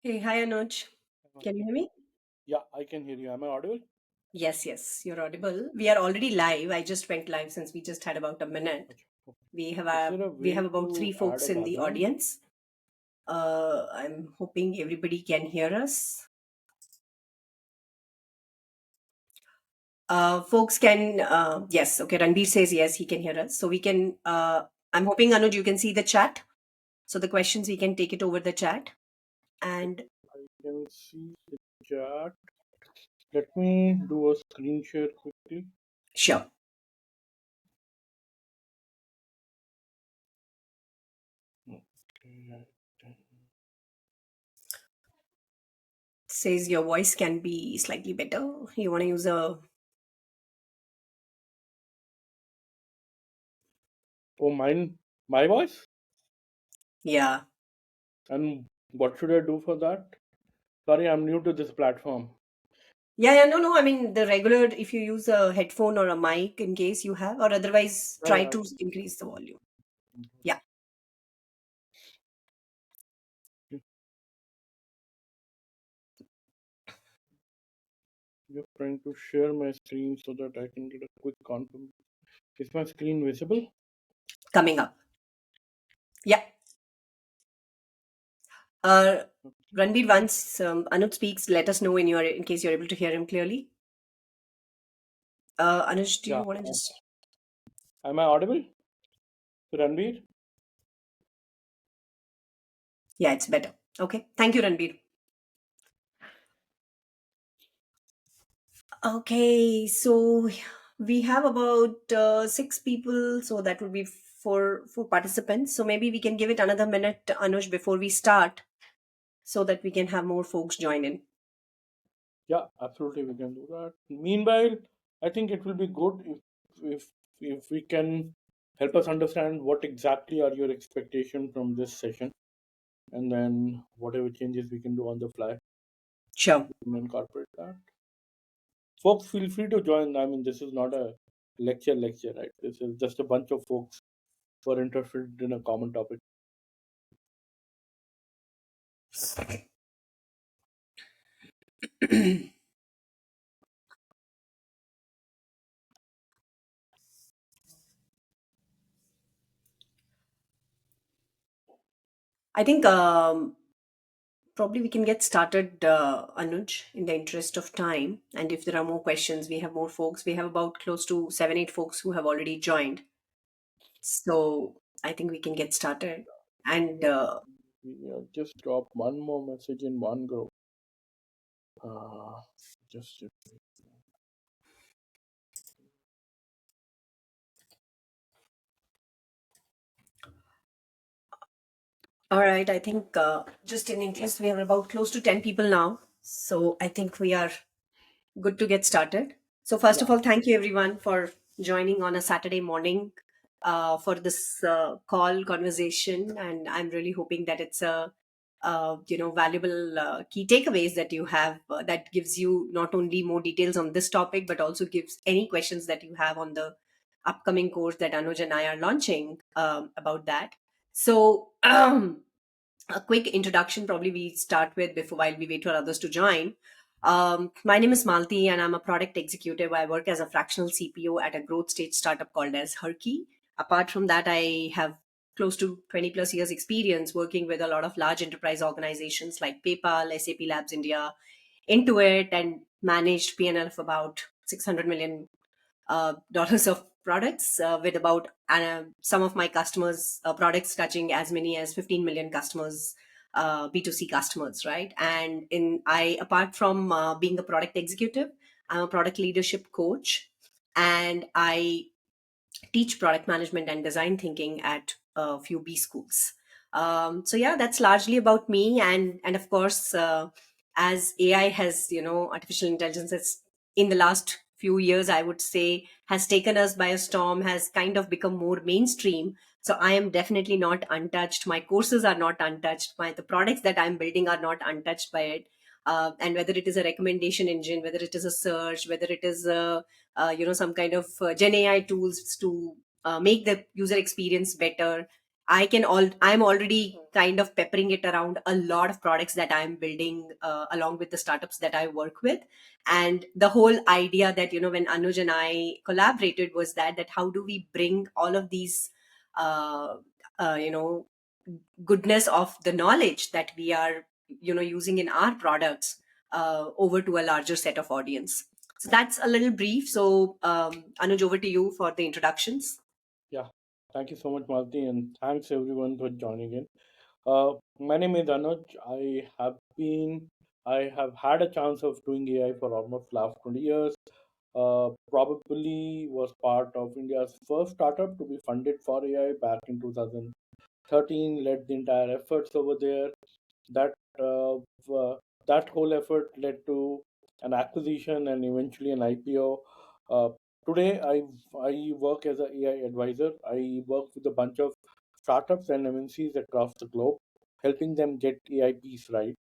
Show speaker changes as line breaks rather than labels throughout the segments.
Hey, hi Anuj. Can you hear me?
Yeah, I can hear you. Am I audible?
Yes, yes, you're audible. We are already live. I just went live since we just had about a minute.
Okay. Okay.
We
Is
have
there a
we have
way
about three
to add
folks
a
in the
background?
audience. I'm hoping everybody can hear us. Folks can yes, okay. Ranbir says yes, he can hear us. So we can. I'm hoping Anuj, you can see the chat. So the questions we can take it over the chat. And
I can see the chat. Let me do a screen share quickly.
sure,
Okay.
says your voice can be slightly better. You want to use a
Oh, mine, my voice?
yeah.
And what should I do for that? Sorry, I'm new to this platform.
Yeah, yeah, no, no. I mean, the regular, if you use a headphone or a mic in case you have, or otherwise
Yeah,
try
yeah, I
to
can.
increase the volume. Yeah,
Just trying to share my screen so that I can get a quick confirmation. Is my screen visible?
coming up. Yeah. Uh, Ranbir, once Anuj speaks, let us know when you are, in case you're able to hear him clearly. Anuj, do
Yeah.
you want to just?
Am I audible? Ranveer?
Yeah, it's better. Okay. Thank you, Ranbir. Okay, so we have about six people, so that would be four participants. So maybe we can give it another minute, Anuj, before we start, so that we can have more folks join in.
Yeah, absolutely, we can do that. Meanwhile, I think it will be good if we can help us understand what exactly are your expectations from this session, and then whatever changes we can do on the fly,
Sure.
we can incorporate that. Folks, feel free to join. I mean, this is not a lecture, right? This is just a bunch of folks who are interested in a common topic.
I think probably we can get started, Anuj, in the interest of time. And if there are more questions, we have more folks. We have about close to seven, eight folks who have already joined. So I think we can get started. And
Just drop one more message in one group. Just
all right, I think just in interest, we are about close to 10 people now. So I think we are good to get started. So, first
yeah.
of all, thank you everyone for joining on a Saturday morning for this call conversation, and I'm really hoping that it's a valuable key takeaways that you have that gives you not only more details on this topic but also gives any questions that you have on the upcoming course that Anuj and I are launching about that. So. A quick introduction probably we start with before while we wait for others to join. My name is Malti and I'm a product executive. I work as a fractional CPO at a growth stage startup called as Herky. Apart from that, I have close to 20 plus years experience working with a lot of large enterprise organizations like PayPal, SAP Labs India, Intuit, and managed P&L of about 600 million dollars of products with about some of my customers products touching as many as 15 million customers, B2C customers, right? And in I apart from being a product executive, I'm a product leadership coach, and I teach product management and design thinking at a few B schools. So yeah, that's largely about me, and of course, as AI has, artificial intelligence has in the last few years, I would say, has taken us by a storm, has kind of become more mainstream. So I am definitely not untouched. My courses are not untouched. The products that I'm building are not untouched by it. And whether it is a recommendation engine, whether it is a search, whether it is a some kind of Gen AI tools to make the user experience better. I'm already kind of peppering it around a lot of products that I'm building along with the startups that I work with. And the whole idea that, when Anuj and I collaborated was that how do we bring all of these, uh, uh, you know, goodness of the knowledge that we are, using in our products over to a larger set of audience. So that's a little brief. So, Anuj, over to you for the introductions.
Yeah, thank you so much, Malti, and thanks everyone for joining in. My name is Anuj. I have had a chance of doing AI for almost last 20 years. Probably was part of India's first startup to be funded for AI back in 2013. Led the entire efforts over there. That uh, uh, that whole effort led to an acquisition and eventually an IPO. Uh, Today, I work as an AI advisor. I work with a bunch of startups and MNCs across the globe, helping them get AI piece right.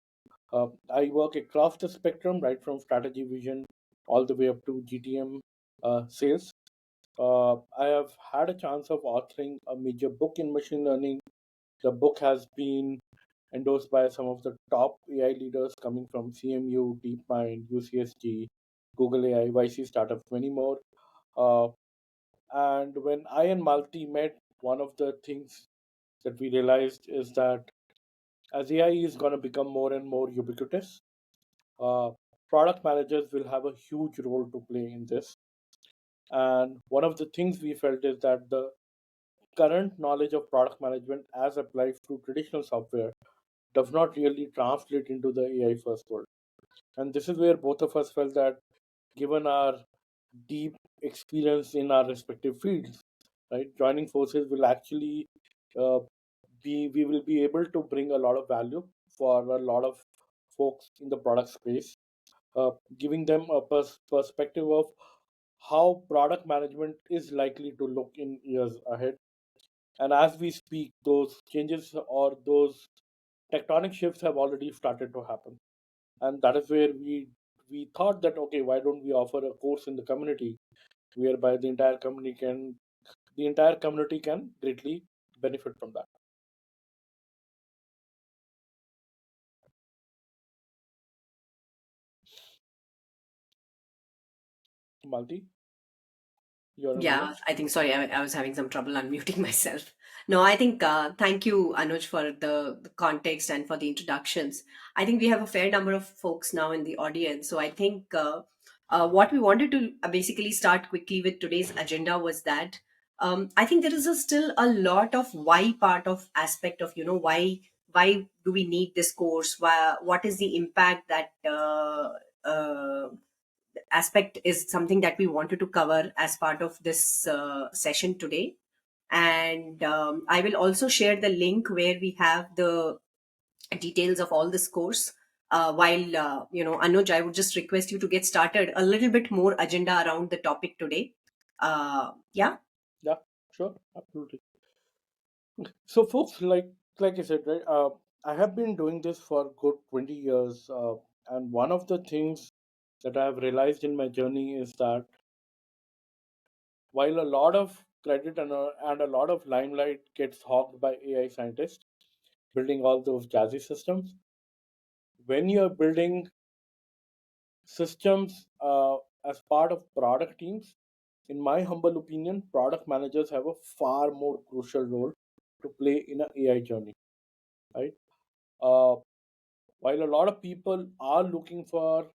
I work across the spectrum, right from strategy vision all the way up to GTM sales. I have had a chance of authoring a major book in machine learning. The book has been endorsed by some of the top AI leaders coming from CMU, DeepMind, UCSG, Google AI, YC startups, many more. Uh, and when I and Malti met, one of the things that we realized is that as AI is going to become more and more ubiquitous, uh, product managers will have a huge role to play in this. And one of the things we felt is that the current knowledge of product management as applied to traditional software does not really translate into the AI first world. And this is where both of us felt that given our deep experience in our respective fields, right, joining forces will actually uh, we will be able to bring a lot of value for a lot of folks in the product space, giving them a perspective of how product management is likely to look in years ahead. And as we speak, those changes or those tectonic shifts have already started to happen. And that is where we thought that okay, why don't we offer a course in the community whereby the entire community can greatly benefit from that. Malti, you're on
Yeah,
mute.
I think, sorry, I was having some trouble unmuting myself. No, I think, thank you, Anuj, for the context and for the introductions. I think we have a fair number of folks now in the audience. So I think what we wanted to basically start quickly with today's agenda was that I think there is still a lot of why part of aspect of, why do we need this course? What is the impact that aspect is something that we wanted to cover as part of this session today. And I will also share the link where we have the details of all this course. While, Anuj, I would just request you to get started a little bit more agenda around the topic today. Yeah.
Yeah, sure, absolutely. So, folks, like I said, right, I have been doing this for good 20 years, and one of the things that I have realized in my journey is that while a lot of credit and a lot of limelight gets hogged by AI scientists building all those jazzy systems, when you're building systems as part of product teams, in my humble opinion, product managers have a far more crucial role to play in an AI journey, right? Uh, while a lot of people are looking for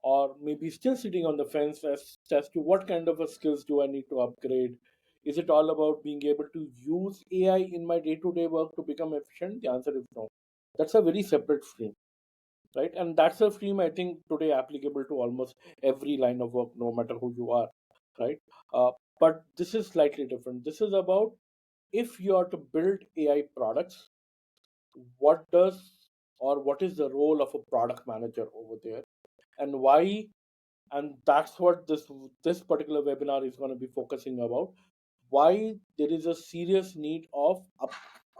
or maybe still sitting on the fence as to what kind of a skills do I need to upgrade, is it all about being able to use AI in my day-to-day work to become efficient? The answer is no. That's a very separate stream, right? And that's a stream I think today applicable to almost every line of work, no matter who you are, right? uh, but this is slightly different. This is about if you are to build AI products, what does or what is the role of a product manager over there, and why? And that's what this particular webinar is going to be focusing about, why there is a serious need of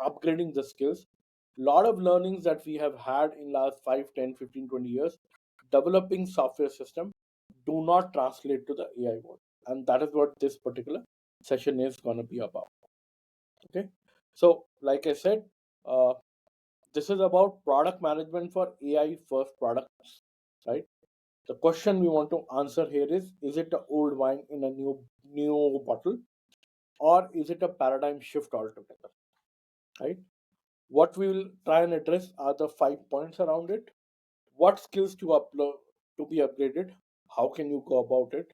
upgrading the skills. Lot of learnings that we have had in last 5, 10, 15, 20 years developing software system do not translate to the AI world, and that is what this particular session is going to be about. Okay. So, like I said, uh, this is about product management for AI first products, right? The question we want to answer here is it a old wine in a new bottle, or is it a paradigm shift altogether, right? What we will try and address are the 5 points around it. What skills to upload to be upgraded? How can you go about it?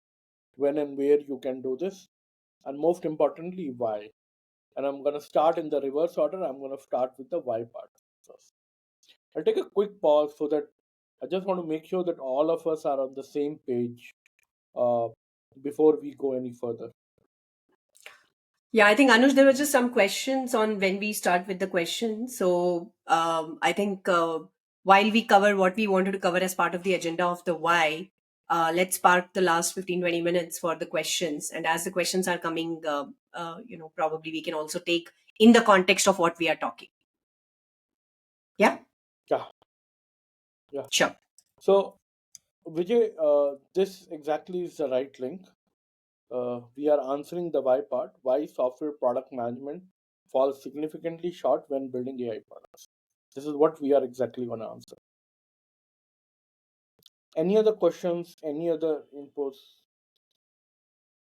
When and where you can do this? And most importantly, why? And I'm going to start in the reverse order. I'm going to start with the why part first. I'll take a quick pause so that I just want to make sure that all of us are on the same page uh, before we go any further.
Yeah, I think Anush, there were just some questions on when we start with the questions. So I think while we cover what we wanted to cover as part of the agenda of the why, let's park the last 15-20 minutes for the questions. And as the questions are coming, probably we can also take in the context of what we are talking. Yeah,
Yeah, yeah.
sure.
So, Vijay, this exactly is the right link. We are answering the why part, why software product management falls significantly short when building AI products. This is what we are exactly going to answer. Any other questions, any other inputs?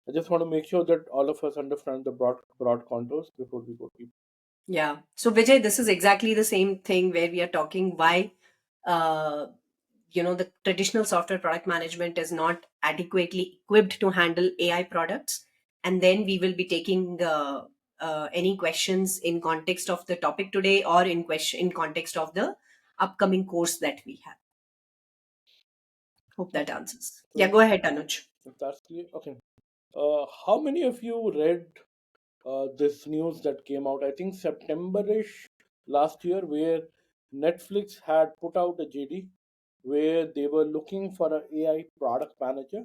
I just want to make sure that all of us understand the broad contours before we go deep.
Yeah. So Vijay, this is exactly the same thing where we are talking why uh, the traditional software product management is not adequately equipped to handle AI products. And then we will be taking any questions in context of the topic today or in context of the upcoming course that we have. Hope that
Okay,
answers.
so
Yeah, go ahead, Anuj.
if that's clear, okay. How many of you read this news that came out? I think September-ish last year, where Netflix had put out a JD where they were looking for an AI product manager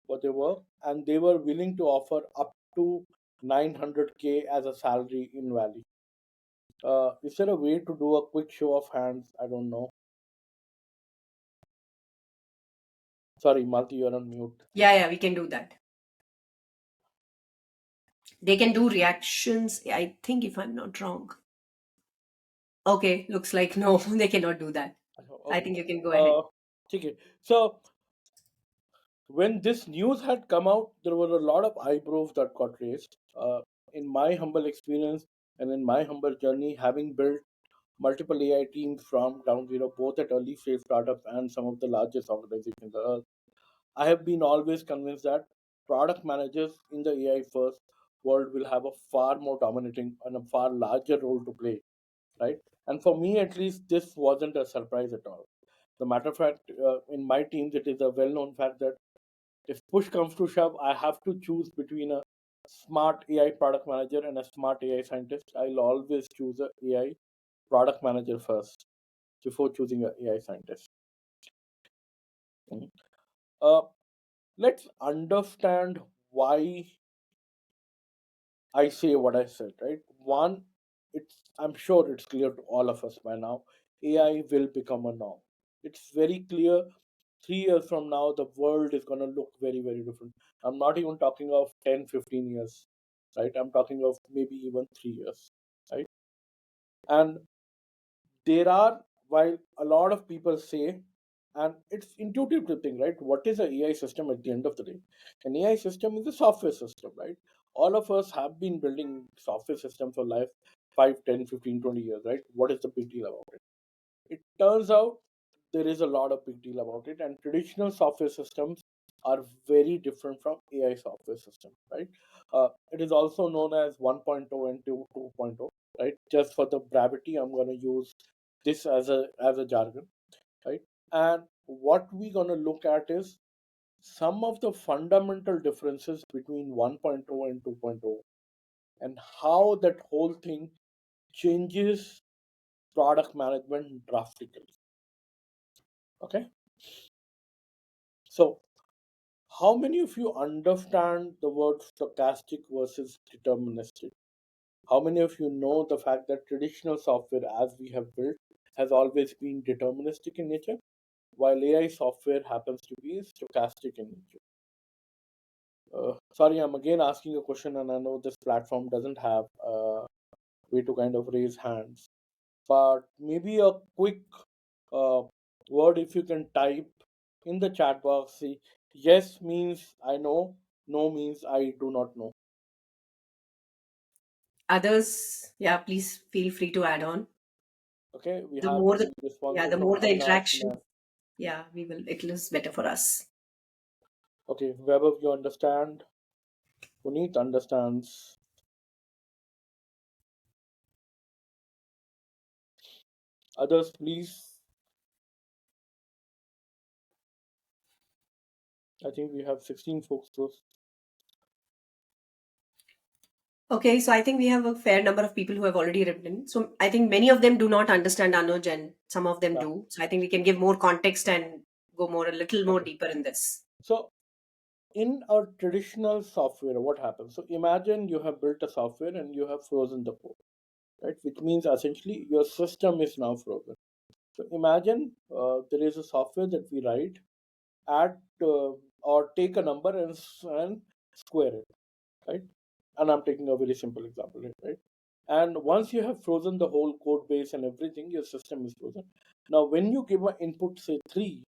for their work, and they were willing to offer up to 900K as a salary in Valley. Is there a way to do a quick show of hands? I don't know. Sorry, Malti, you're on mute.
Yeah, yeah, we can do that. They can do reactions, I think, if I'm not wrong. Okay, looks like no, they cannot do that. I
Okay.
think you can go ahead.
Uh, okay. So when this news had come out, there were a lot of eyebrows that got raised. In my humble experience and in my humble journey, having built multiple AI teams from ground zero, both at early phase startups and some of the largest organizations on earth, I have been always convinced that product managers in the AI first world will have a far more dominating and a far larger role to play, right? And for me, at least, this wasn't a surprise at all. The matter of fact, in my teams, it is a well known fact that if push comes to shove, I have to choose between a smart AI product manager and a smart AI scientist. I'll always choose a AI product manager first before choosing a AI scientist. Mhm. Uh, let's understand why I say what I said, right? One, I'm sure it's clear to all of us by now. AI will become a norm. It's very clear. 3 years from now, the world is going to look very, very different. I'm not even talking of 10, 15 years, right? I'm talking of maybe even 3 years, right? And there are, while a lot of people say, and it's intuitive to think, right? What is a AI system at the end of the day? An AI system is a software system, right? All of us have been building software systems for life 5, 10, 15, 20 years, right? What is the big deal about it? It turns out there is a lot of big deal about it, and traditional software systems are very different from AI software systems, right? It is also known as 1.0 and 2.0, right? Just for the brevity, I'm going to use this as a jargon, right? And what we're going to look at is some of the fundamental differences between 1.0 and 2.0 and how that whole thing changes product management drastically. Okay, so how many of you understand the word stochastic versus deterministic? How many of you know the fact that traditional software as we have built has always been deterministic in nature, while AI software happens to be stochastic in nature? Sorry, I'm again asking a question, and I know this platform doesn't have way to kind of raise hands. But maybe a quick uh, word if you can type in the chat box. See, yes means I know, no means I do not know.
Others, yeah, please feel free to add on.
Okay, we
The
have
more the
some
Yeah,
responses
the
from
more the
Anna,
interaction, yeah, we will. It is better for us.
Okay, Weber, you understand. Puneet understands. Others, please. I think we have 16 folks.
Okay, so I think we have a fair number of people who have already written. So I think many of them do not understand Anuj, and some of them
Yeah.
do. So I think we can give more context and go more a little more
Okay.
deeper in this.
So, in a traditional software, what happens? So, imagine you have built a software and you have frozen the code, right? Which means essentially your system is now frozen. So, imagine there is a software that we write, add or take a number and square it, right? And I'm taking a very simple example here, right? And once you have frozen the whole code base and everything, your system is frozen. Now, when you give an input, say 3,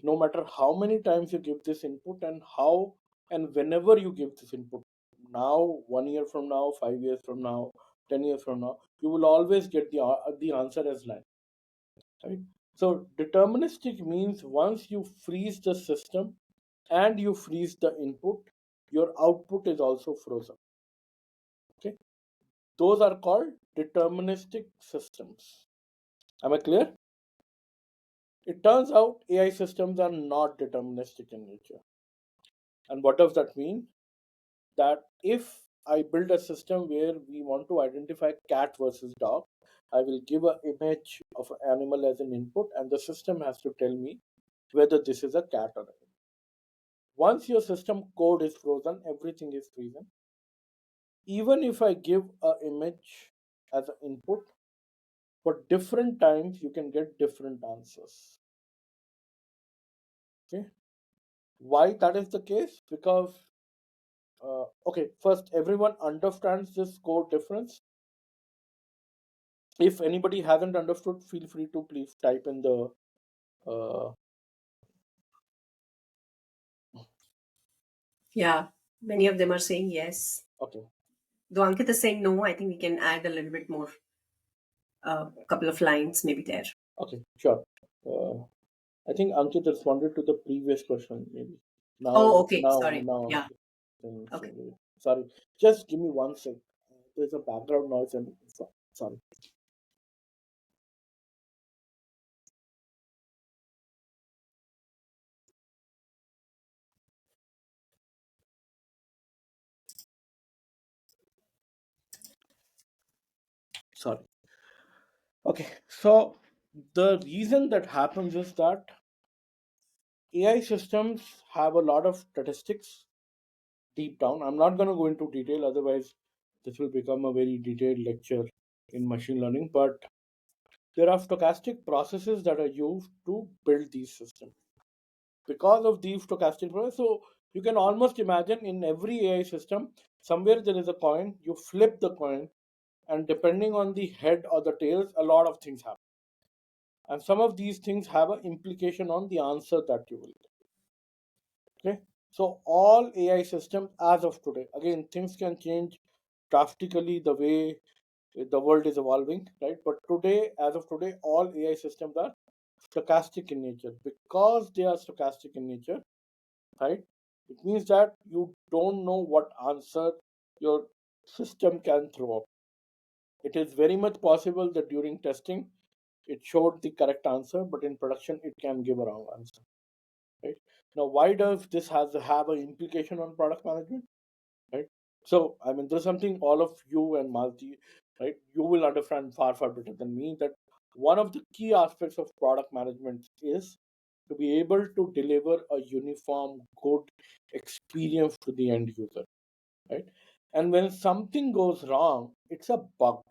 no matter how many times you give this input and how and whenever you give this input, now, 1 year from now, 5 years from now, 10 years from now, you will always get the answer as line, right? So, deterministic means once you freeze the system and you freeze the input, your output is also frozen. Okay, those are called deterministic systems. Am I clear? It turns out AI systems are not deterministic in nature. And what does that mean? That if I build a system where we want to identify cat versus dog, I will give an image of an animal as an input, and the system has to tell me whether this is a cat or a dog. Once your system code is frozen, everything is frozen. Even if I give an image as an input, for different times you can get different answers. Okay, why that is the case? Because okay, first, everyone understands this code difference. If anybody hasn't understood, feel free to please type in the uh,
Yeah, many of them are saying yes.
okay.
Though Ankit is saying no, I think we can add a little bit more, a couple of lines maybe there.
Okay, sure. uh, I think Ankit responded to the previous question maybe. now
Oh, okay.
now
Sorry.
now
Yeah. Okay.
saying it. Sorry, just give me 1 sec. There's a background noise and sorry. Sorry. Okay, so the reason that happens is that AI systems have a lot of statistics deep down. I'm not going to go into detail, otherwise, this will become a very detailed lecture in machine learning. But there are stochastic processes that are used to build these systems. Because of these stochastic processes, so you can almost imagine in every AI system, somewhere there is a coin, you flip the coin, and depending on the head or the tails, a lot of things happen. And some of these things have an implication on the answer that you will get. Okay, so all AI systems as of today, again, things can change drastically the way the world is evolving, right? But today, as of today, all AI systems are stochastic in nature. Because they are stochastic in nature, right? It means that you don't know what answer your system can throw up. It is very much possible that during testing it showed the correct answer, but in production it can give a wrong answer. Right? Now, why does this has have an implication on product management? Right? So, I mean, there's something all of you and Malti, right? You will understand far better than me that one of the key aspects of product management is to be able to deliver a uniform, good experience to the end user, right? And when something goes wrong, it's a bug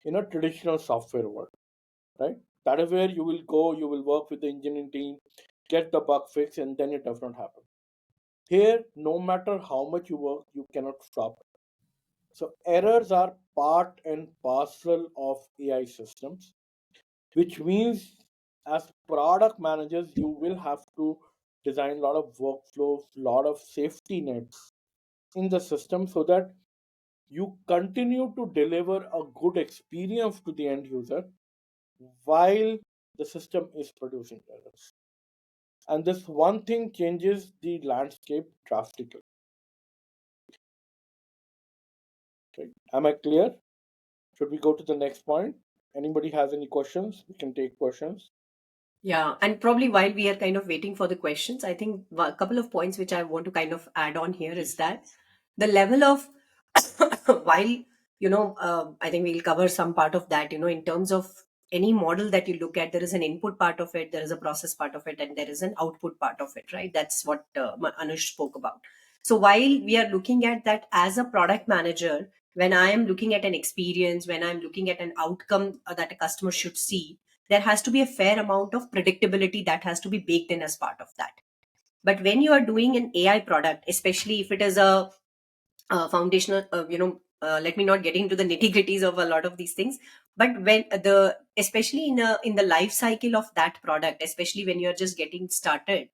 in a traditional software world, right? That is where you will go, you will work with the engineering team, get the bug fixed, and then it does not happen. Here, no matter how much you work, you cannot stop. So errors are part and parcel of AI systems, which means as product managers, you will have to design a lot of workflows, a lot of safety nets in the system so that you continue to deliver a good experience to the end user while the system is producing errors. And this one thing changes the landscape drastically. Okay. Am I clear? Should we go to the next point? Anybody has any questions? We can take questions.
Yeah, and probably while we are kind of waiting for the questions, I think a couple of points which I want to kind of add on here is
Please.
that the level of while I think we'll cover some part of that. In terms of any model that you look at, there is an input part of it, there is a process part of it, and there is an output part of it, right? That's what Anush spoke about. So while we are looking at that as a product manager, when I am looking at an experience, when I'm looking at an outcome that a customer should see, there has to be a fair amount of predictability that has to be baked in as part of that. But when you are doing an AI product, especially if it is a foundational, let me not get into the nitty gritties of a lot of these things. But when the especially in the life cycle of that product, especially when you're just getting started,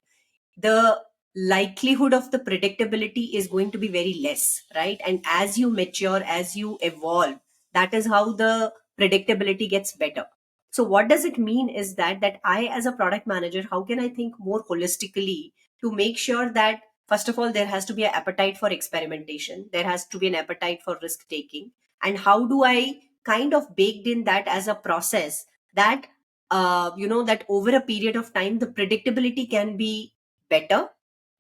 the likelihood of the predictability is going to be very less, right? And as you mature, as you evolve, that is how the predictability gets better. So what does it mean is that I, as a product manager, how can I think more holistically to make sure that first of all there has to be an appetite for experimentation, there has to be an appetite for risk taking, and how do I kind of baked in that as a process that that over a period of time the predictability can be better,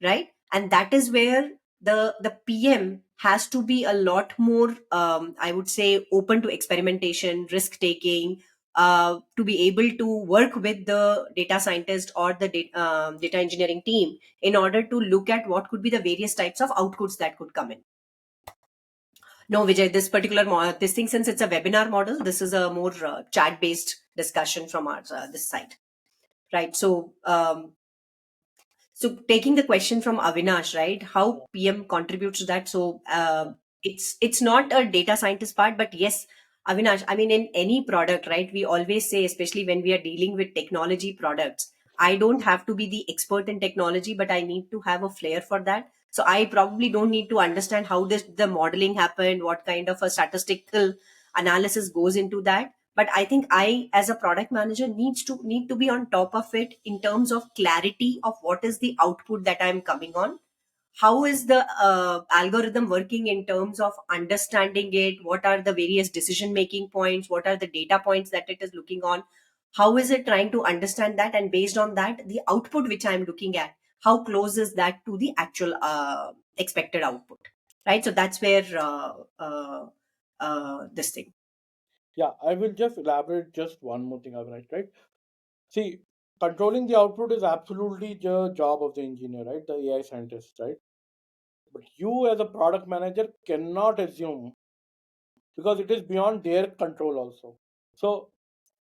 right? And that is where the PM has to be a lot more, I would say, open to experimentation, risk taking, to be able to work with the data scientist or the data engineering team in order to look at what could be the various types of outputs that could come in. No, Vijay, this particular this thing, since it's a webinar model, this is a more chat based discussion from our this side, right? So taking the question from Avinash, right? How PM contributes to that? So it's not a data scientist part, but yes, Avinash. I mean, in any product, right? We always say, especially when we are dealing with technology products, I don't have to be the expert in technology, but I need to have a flair for that. So I probably don't need to understand how this the modeling happened, what kind of a statistical analysis goes into that. But I think I, as a product manager, need to be on top of it in terms of clarity of what is the output that I'm coming on, how is the algorithm working in terms of understanding it, what are the various decision making points, what are the data points that it is looking on, how is it trying to understand that, and based on that the output which I'm looking at, how close is that to the actual expected output, right? So that's where this thing.
Yeah, I will just elaborate just one more thing, right? See, controlling the output is absolutely the job of the engineer, right? The AI scientist, right? But you as a product manager cannot assume because it is beyond their control also. So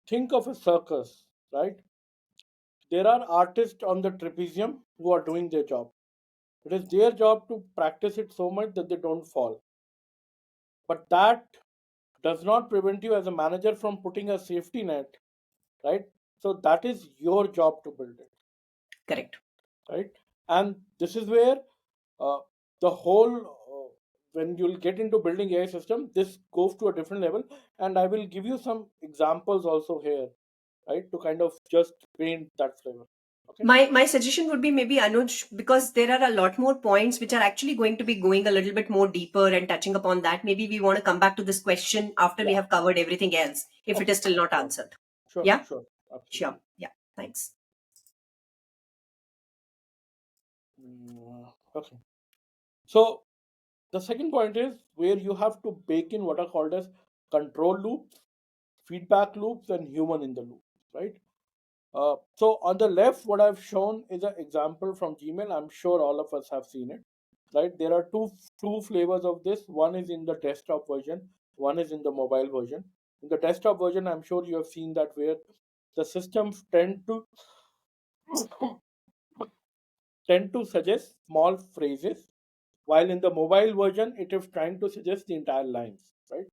think of a circus, right? There are artists on the trapezium who are doing their job. It is their job to practice it so much that they don't fall. But that does not prevent you as a manager from putting a safety net, right? So that is your job to build it,
Correct.
right? And this is where uh, the whole when you'll get into building AI system, this goes to a different level. And I will give you some examples also here, right, to kind of just paint that flavor. Okay.
My suggestion would be maybe Anuj, because there are a lot more points which are actually going to be going a little bit more deeper and touching upon that. Maybe we want to come back to this question after we
Yeah.
have covered everything else, if it
Okay.
is still not
Sure.
answered.
Sure.
Yeah,
Sure.
sure.
Absolutely.
Yeah, thanks.
Okay. So the second point is where you have to bake in what are called as control loops, feedback loops, and human in the loop, right? So on the left, what I've shown is an example from Gmail. I'm sure all of us have seen it, right? There are two flavors of this. One is in the desktop version. One is in the mobile version. In the desktop version, I'm sure you have seen that where the systems tend to suggest small phrases while in the mobile version it is trying to suggest the entire lines, right?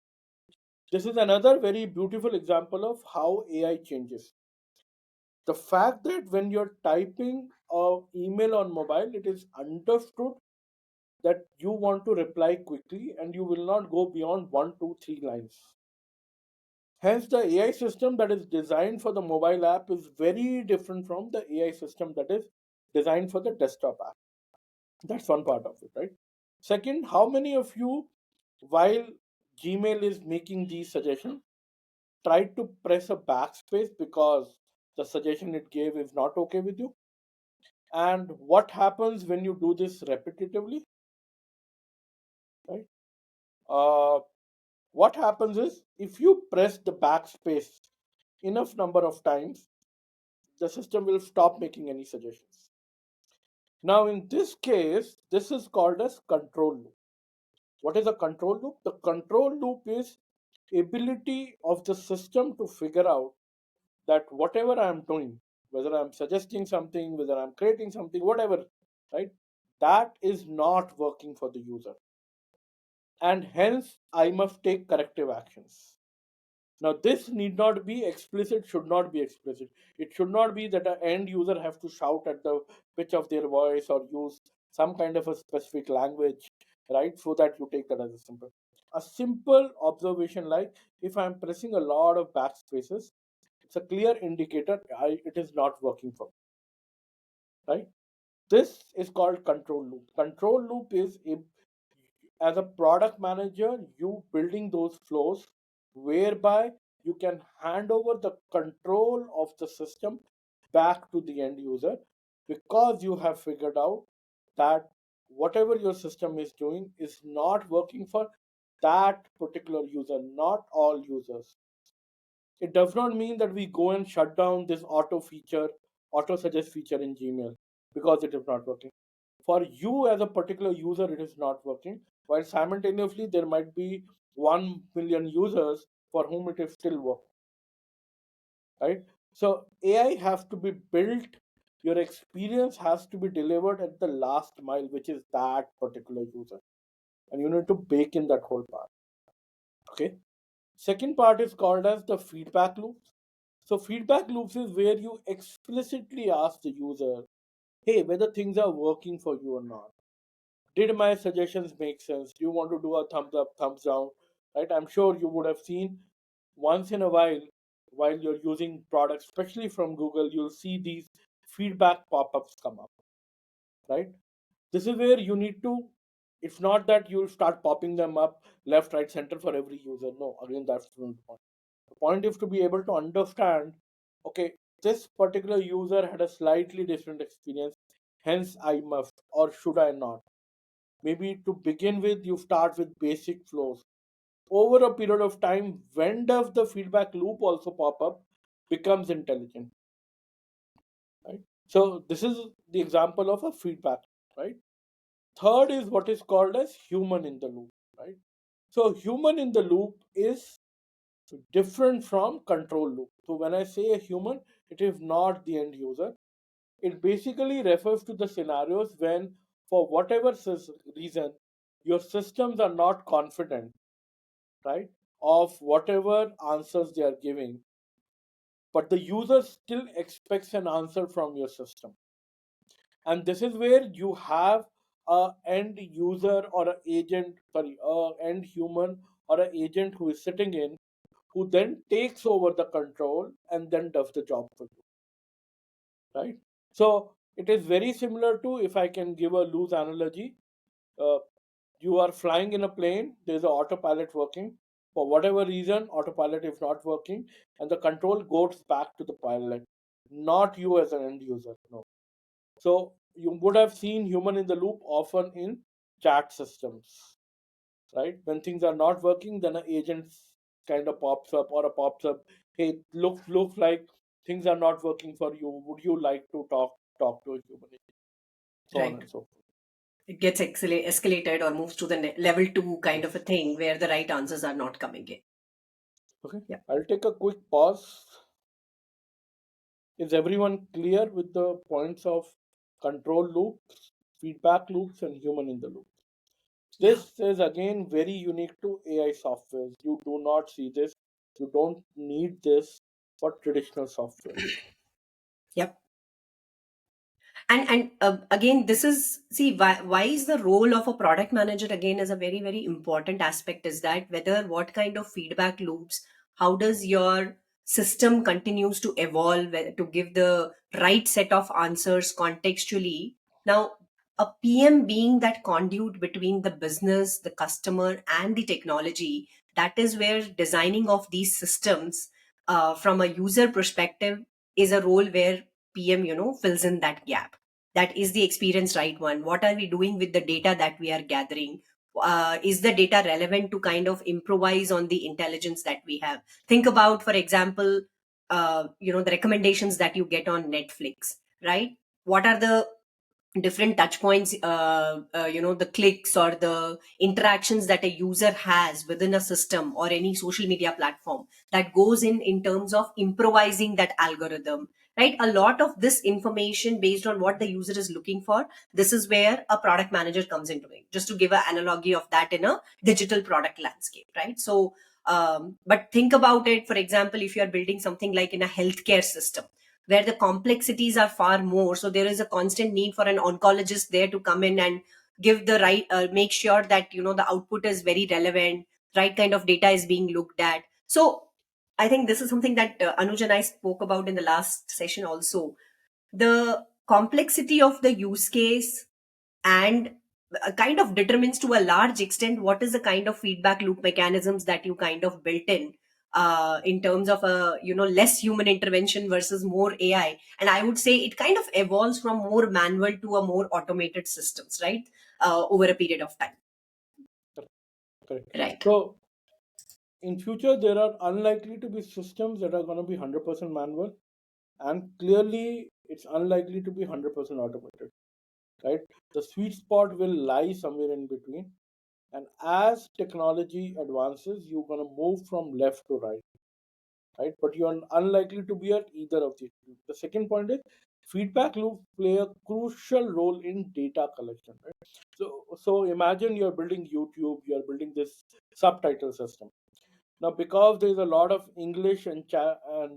This is another very beautiful example of how AI changes. The fact that when you're typing a email on mobile, it is understood that you want to reply quickly and you will not go beyond one, two, three lines. Hence, the AI system that is designed for the mobile app is very different from the AI system that is designed for the desktop app. That's one part of it, right? Second, how many of you, while Gmail is making these suggestions, tried to press a backspace because the suggestion it gave is not okay with you? And what happens when you do this repetitively, right? Uh, what happens is if you press the backspace enough number of times, the system will stop making any suggestions. Now, in this case, this is called as control loop. What is a control loop? The control loop is ability of the system to figure out that whatever I am doing, whether I'm suggesting something, whether I'm creating something, whatever, right? That is not working for the user. And hence, I must take corrective actions. Now, this need not be explicit, should not be explicit. It should not be that an end user have to shout at the pitch of their voice or use some kind of a specific language, right? So that you take that as a simple. A simple observation like if I'm pressing a lot of backspaces, it's a clear indicator it is not working for me, right? This is called control loop. Control loop is if, as a product manager, you building those flows whereby you can hand over the control of the system back to the end user because you have figured out that whatever your system is doing is not working for that particular user, not all users. It does not mean that we go and shut down this auto suggest feature in Gmail because it is not working. For you as a particular user, it is not working. While simultaneously, there might be 1 million users for whom it is still working, right? So AI has to be built. Your experience has to be delivered at the last mile, which is that particular user, and you need to bake in that whole part. Okay. Second part is called as the feedback loops. So feedback loops is where you explicitly ask the user, hey, whether things are working for you or not. Did my suggestions make sense? Do you want to do a thumbs up, thumbs down? Right? I'm sure you would have seen once in a while you're using products, especially from Google, you'll see these feedback pop-ups come up, right? This is where you need to, it's not that you'll start popping them up left, right, center for every user. No, again, that's not the point. The point is to be able to understand, okay, this particular user had a slightly different experience, hence I must or should I not. Maybe to begin with, you start with basic flows. Over a period of time, when does the feedback loop also pop up, becomes intelligent, right? So this is the example of a feedback, right? Third is what is called as human in the loop, right? So human in the loop is different from control loop. So when I say a human, it is not the end user. It basically refers to the scenarios when, for whatever reason, your systems are not confident, right, of whatever answers they are giving, but the user still expects an answer from your system. And this is where you have a end user or a agent, sorry, a end human or an agent who is sitting in, who then takes over the control and then does the job for you, right? So it is very similar to, if I can give a loose analogy, uh, you are flying in a plane, there's an autopilot working. For whatever reason, autopilot is not working, and the control goes back to the pilot, not you as an end user. No. So you would have seen human in the loop often in chat systems, right? When things are not working, then an agent kind of pops up or a pops up. Hey, look like things are not working for you. Would you like to talk to a human agent? So on
Right.
and so forth.
It gets escalated or moves to the level two kind of a
Yes.
thing where the right answers are not coming in.
Okay.
Yeah.
I'll take a quick pause. Is everyone clear with the points of control loops, feedback loops, and human in the loop?
Yeah.
This is again very unique to AI software. You do not see this. You don't need this for traditional software.
Yep. And again, this is, see, why is the role of a product manager again is a very very important aspect, is that whether what kind of feedback loops, how does your system continues to evolve, to give the right set of answers contextually. Now, a PM being that conduit between the business, the customer, and the technology, that is where designing of these systems from a user perspective is a role where PM, fills in that gap. That is the experience right one. What are we doing with the data that we are gathering? Is the data relevant to kind of improvise on the intelligence that we have? Think about, for example, the recommendations that you get on Netflix, right? What are the different touch points, the clicks or the interactions that a user has within a system or any social media platform, that goes in terms of improvising that algorithm, right? A lot of this information based on what the user is looking for, this is where a product manager comes into it, just to give an analogy of that in a digital product landscape, right? So but think about it, for example, if you are building something like in a healthcare system where the complexities are far more, so there is a constant need for an oncologist there to come in and give the right, make sure that the output is very relevant, right kind of data is being looked at. So I think this is something that Anuj and I spoke about in the last session also. The complexity of the use case and kind of determines to a large extent what is the kind of feedback loop mechanisms that you kind of built in terms of a less human intervention versus more AI. And I would say it kind of evolves from more manual to a more automated systems, right? Over a period of time.
Correct.
Right.
So in future, there are unlikely to be systems that are going to be 100% manual, and clearly, it's unlikely to be 100% automated. Right? The sweet spot will lie somewhere in between. And as technology advances, you're going to move from left to right, right? But you're unlikely to be at either of these two. The second point is feedback loops play a crucial role in data collection, right? So imagine you're building YouTube, you're building this subtitle system. Now, because there's a lot of English and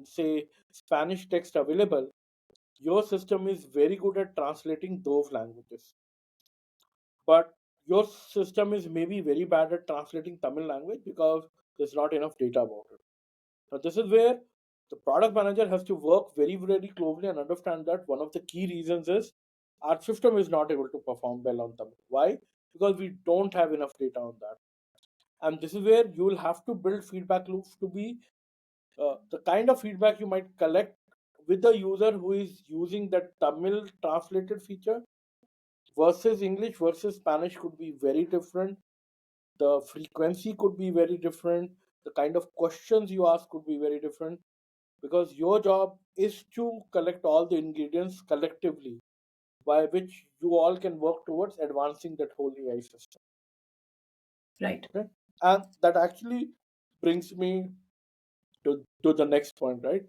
say Spanish text available, your system is very good at translating those languages. But your system is maybe very bad at translating Tamil language because there's not enough data about it. Now, this is where the product manager has to work very, very closely and understand that one of the key reasons is our system is not able to perform well on Tamil. Why? Because we don't have enough data on that. And this is where you will have to build feedback loops to be the kind of feedback you might collect with the user who is using that Tamil translated feature versus English versus Spanish could be very different. The frequency could be very different. The kind of questions you ask could be very different because your job is to collect all the ingredients collectively by which you all can work towards advancing that whole AI system.
Right.
Okay? And that actually brings me to the next point, right?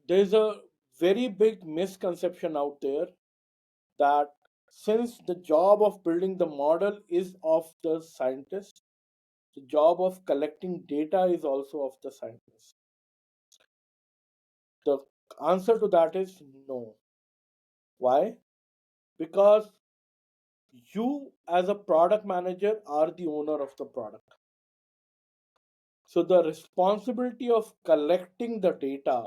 There's a very big misconception out there that since the job of building the model is of the scientist, the job of collecting data is also of the scientist. The answer to that is no. Why? Because you, as a product manager, are the owner of the product. So the responsibility of collecting the data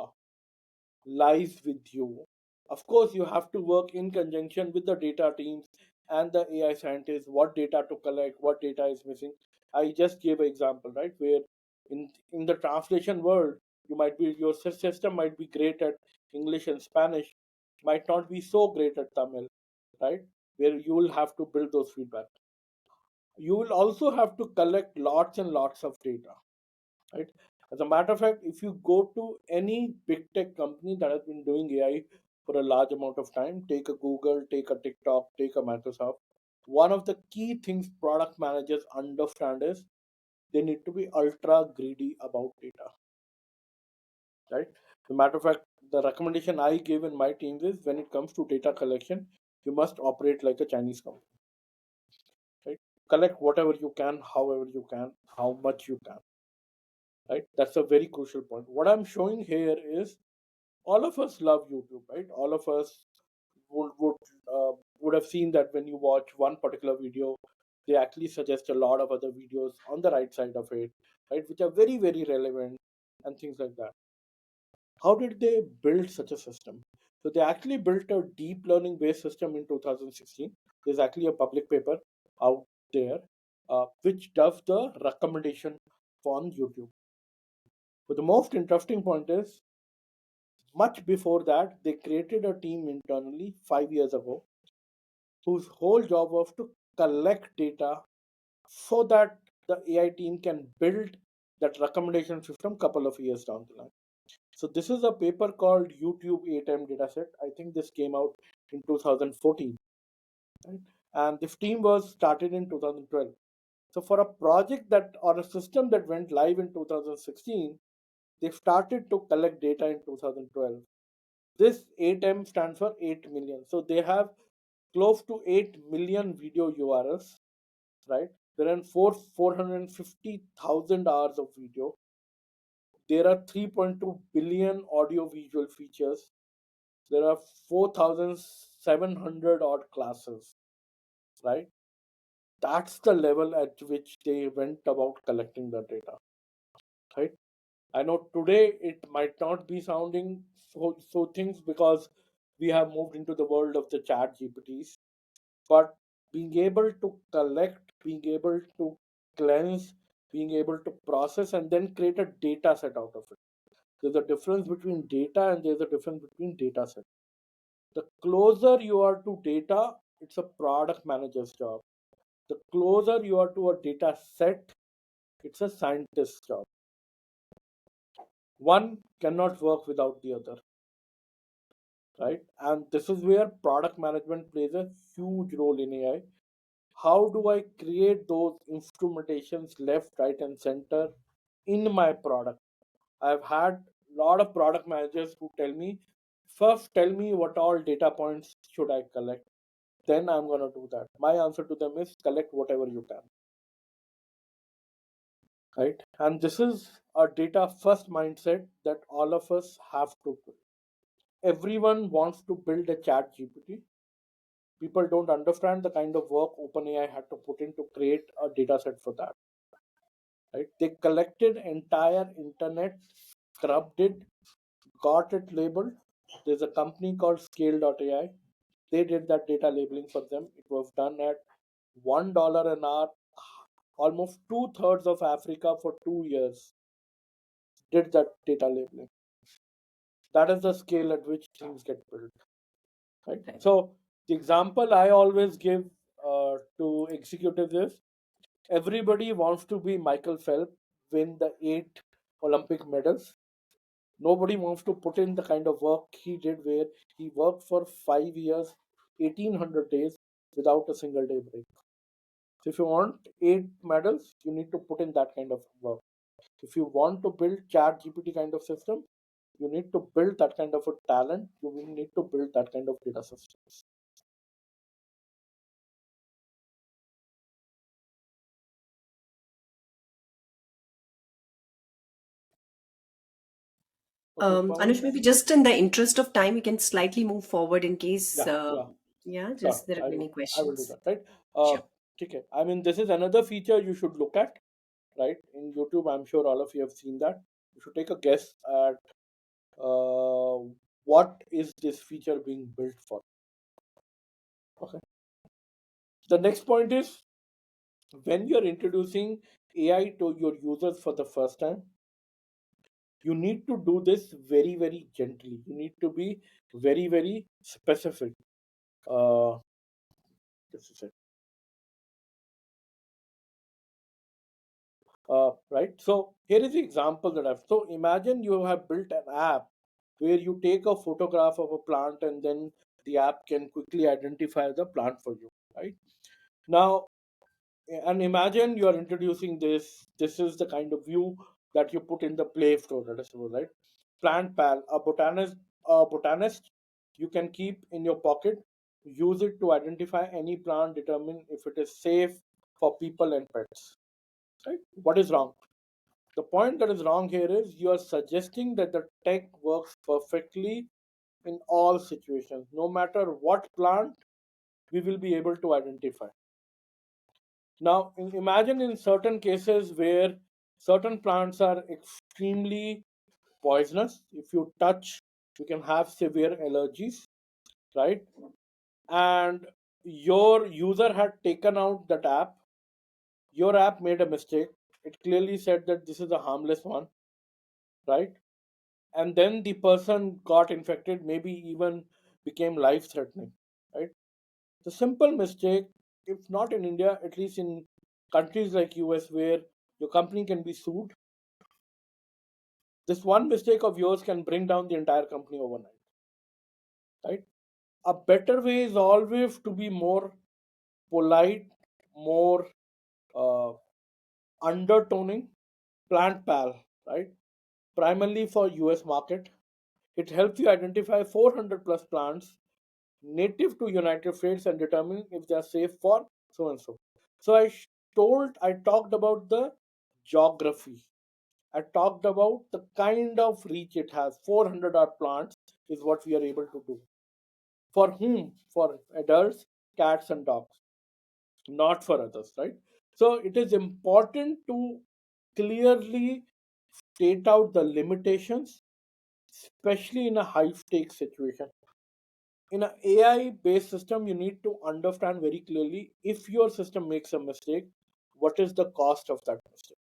lies with you. Of course, you have to work in conjunction with the data teams and the AI scientists, what data to collect, what data is missing. I just gave an example, right? Where in the translation world, you might be your system might be great at English and Spanish, might not be so great at Tamil, right? Where you will have to build those feedback. You will also have to collect lots and lots of data, right? As a matter of fact, if you go to any big tech company that has been doing AI for a large amount of time, take a Google, take a TikTok, take a Microsoft, one of the key things product managers understand is they need to be ultra greedy about data, right? As a matter of fact, the recommendation I give in my teams is when it comes to data collection, you must operate like a Chinese company. collect whatever you can, however you can, how much you can. Right? That's a very crucial point. What I'm showing here is all of us love YouTube, right? All of us would would would have seen that when you watch one particular video, they actually suggest a lot of other videos on the right side of it, right, which are very very relevant and things like that. How did they build such a system? So they actually built a deep learning based system in 2016. There's actually a public paper out there which does the recommendation on YouTube. But the most interesting point is, much before that, they created a team internally 5 years ago whose whole job was to collect data so that the AI team can build that recommendation system couple of years down the line. So this is a paper called YouTube 8M dataset. I think this came out in 2014, right? And this team was started in 2012. So for a project that or a system that went live in 2016, they started to collect data in 2012. This 8M stands for 8 million. So they have close to 8 million video URLs, right? There are 450,000 hours of video. There are 3.2 billion audio visual features. There are 4,700 odd classes, right? That's the level at which they went about collecting the data, right? I know today it might not be sounding so things because we have moved into the world of the chat GPTs, but being able to collect, being able to cleanse, being able to process and then create a data set out of it. There's a difference between data and there's a difference between data set. The closer you are to data, it's a product manager's job. The closer you are to a data set, it's a scientist's job. One cannot work without the other, right? And this is where product management plays a huge role in AI. How do I create those instrumentations left, right, and center in my product? I've had a lot of product managers who tell me, first tell me what all data points should I collect, then I'm going to do that. My answer to them is collect whatever you can, right? And this is a data first mindset that all of us have to build. Everyone wants to build a chat GPT. People don't understand the kind of work OpenAI had to put in to create a data set for that, right? They collected entire internet, scrubbed it, got it labeled. There's a company called scale.ai. They did that data labeling for them. It was done at $1 an hour. Almost two-thirds of Africa for 2 years did that data labeling. That is the scale at which things get built, right?
Right.
So the example I always give to executives is, everybody wants to be Michael Phelps, win the 8 Olympic medals. Nobody wants to put in the kind of work he did, where he worked for 5 years, 1800 days without a single day break. So if you want 8 medals, you need to put in that kind of work. If you want to build chat GPT kind of system, you need to build that kind of a talent. You will need to build that kind of data systems. Okay,
Anush,
Pawan.
maybe just in the interest of time, we can slightly move forward in case,
Yeah, yeah,
yeah,
sure.
just there are many
I will do
questions.
that. Right.
Sure.
Okay. I mean, this is another feature you should look at. Right, in YouTube, I'm sure all of you have seen that. You should take a guess at uh, what is this feature being built for. Okay. The next point is, when you're introducing AI to your users for the first time, you need to do this very, very gently. You need to be very, very specific. Uh, just a sec. Right. So here is the example that I've. So imagine you have built an app where you take a photograph of a plant and then the app can quickly identify the plant for you. Right. Now, and imagine you are introducing this. This is the kind of view that you put in the Play Store, let us suppose, right? Plant Pal, a botanist you can keep in your pocket. Use it to identify any plant, determine if it is safe for people and pets. Right? What is wrong? The point that is wrong here is you are suggesting that the tech works perfectly in all situations. No matter what plant, we will be able to identify. Now, imagine in certain cases where certain plants are extremely poisonous. If you touch, you can have severe allergies, right? And your user had taken out that app. Your app made a mistake. It clearly said that this is a harmless one, right? And then the person got infected, maybe even became life threatening, right? The simple mistake, if not in India, at least in countries like US where your company can be sued, this one mistake of yours can bring down the entire company overnight, right? A better way is always to be more polite, more uh, undertoning. Plant pal, right? Primarily for US market, it helps you identify 400 plus plants native to United States and determine if they are safe for so and so. So I talked about the geography. I talked about the kind of reach it has. 400 odd plants is what we are able to do. For whom? For adults, cats, and dogs, not for others, right? So it is important to clearly state out the limitations, especially in a high stakes situation. In an AI based system, you need to understand very clearly if your system makes a mistake, what is the cost of that mistake.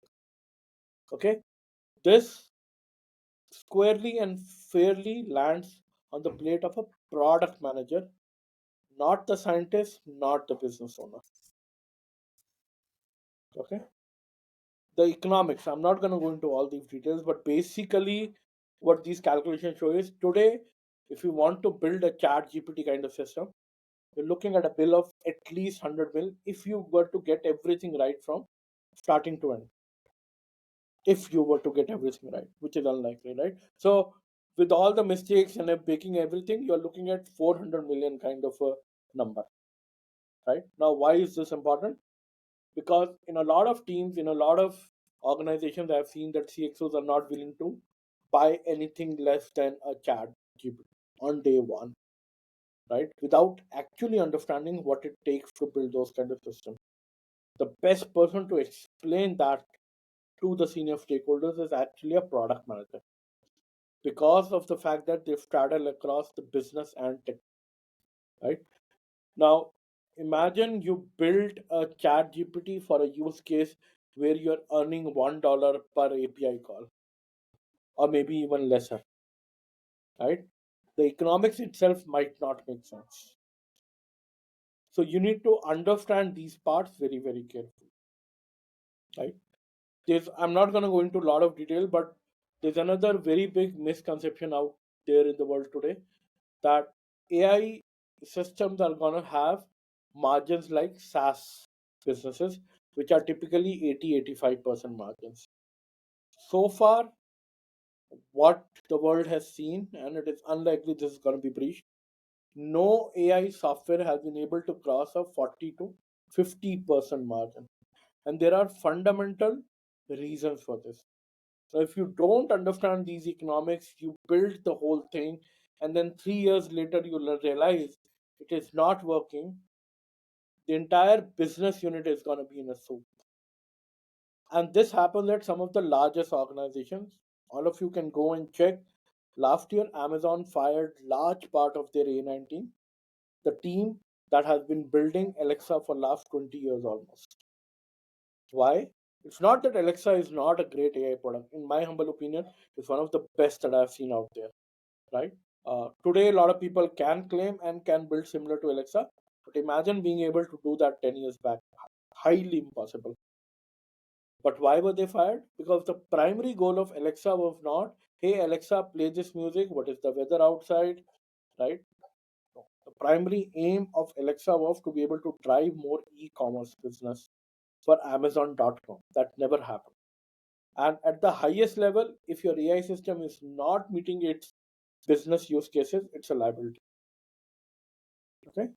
Okay, this squarely and fairly lands on the plate of a product manager, not the scientist, not the business owner. Okay, the economics, I'm not going to go into all these details, but basically what these calculations show is today, if you want to build a chat GPT kind of system, you're looking at a bill of at least 100 mil if you were to get everything right from starting to end. If you were to get everything right, which is unlikely, right? So, with all the mistakes and making everything, you're looking at 400 million kind of a number, right? Now, why is this important? Because in a lot of teams, in a lot of organizations, I've seen that CXOs are not willing to buy anything less than a chat GPT on day one, right? Without actually understanding what it takes to build those kind of systems. The best person to explain that to the senior stakeholders is actually a product manager because of the fact that they've straddled across the business and tech, right? Now, imagine you build a chat GPT for a use case where you're earning $1 per API call, or maybe even lesser, right? The economics itself might not make sense. So you need to understand these parts very, very carefully, right? I'm not going to go into a lot of detail, but there's another very big misconception out there in the world today that AI systems are going to have margins like SaaS businesses, which are typically 80-85% margins. So far, what the world has seen, and it is unlikely this is going to be breached, no AI software has been able to cross a 40 to 50% margin. And there are fundamental reasons for this. So if you don't understand these economics, you build the whole thing, and then 3 years later you realize it is not working. The entire business unit is going to be in a soup. And this happens at some of the largest organizations. All of you can go and check. Last year, Amazon fired large part of their A9 team, the team that has been building Alexa for last 20 years almost. Why? It's not that Alexa is not a great AI product. In my humble opinion, it's one of the best that I've seen out there, right? Today, a lot of people can claim and can build similar to Alexa, but imagine being able to do that 10 years back. Highly impossible. But why were they fired? Because the primary goal of Alexa was not, hey, Alexa, play this music, what is the weather outside, right? No. The primary aim of Alexa was to be able to drive more e commerce business for Amazon.com. That never happened. And at the highest level, if your AI system is not meeting its business use cases, it's a liability. Okay.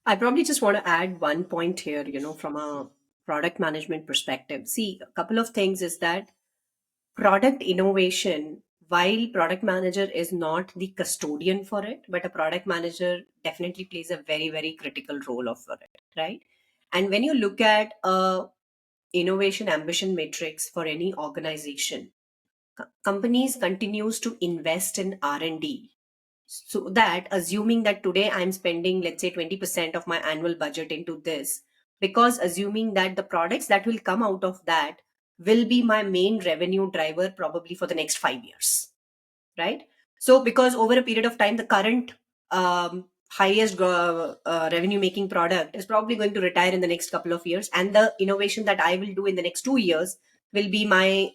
I probably just want to add one point here, from a product management perspective. See, a couple of things is that product innovation, while product manager is not the custodian for it, but a product manager definitely plays a very, very critical role of for it, right? And when you look at a innovation ambition matrix for any organization, companies continues to invest in R&D, so that assuming that today I'm spending, let's say, 20% of my annual budget into this, because assuming that the products that will come out of that will be my main revenue driver probably for the next 5 years, right? So because over a period of time the current highest revenue making product is probably going to retire in the next couple of years, and the innovation that I will do in the next 2 years will be my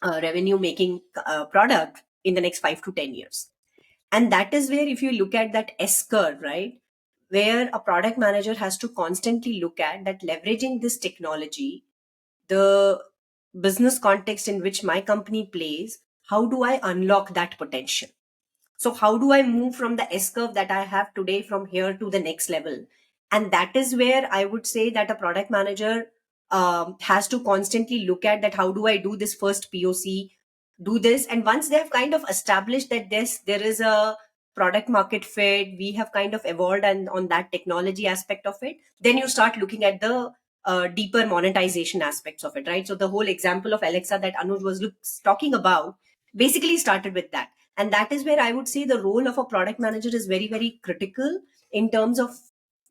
revenue making product in the next 5 to 10 years. And that is where, if you look at that S curve, right, where a product manager has to constantly look at that leveraging this technology, the business context in which my company plays, how do I unlock that potential? So how do I move from the S curve that I have today from here to the next level? And that is where I would say that a product manager has to constantly look at that. How do I do this first POC? Do this, and once they have kind of established that there is a product market fit, we have kind of evolved and on that technology aspect of it, then you start looking at the deeper monetization aspects of it, right? So the whole example of Alexa that Anuj was talking about basically started with that. And that is where I would say the role of a product manager is very, very critical in terms of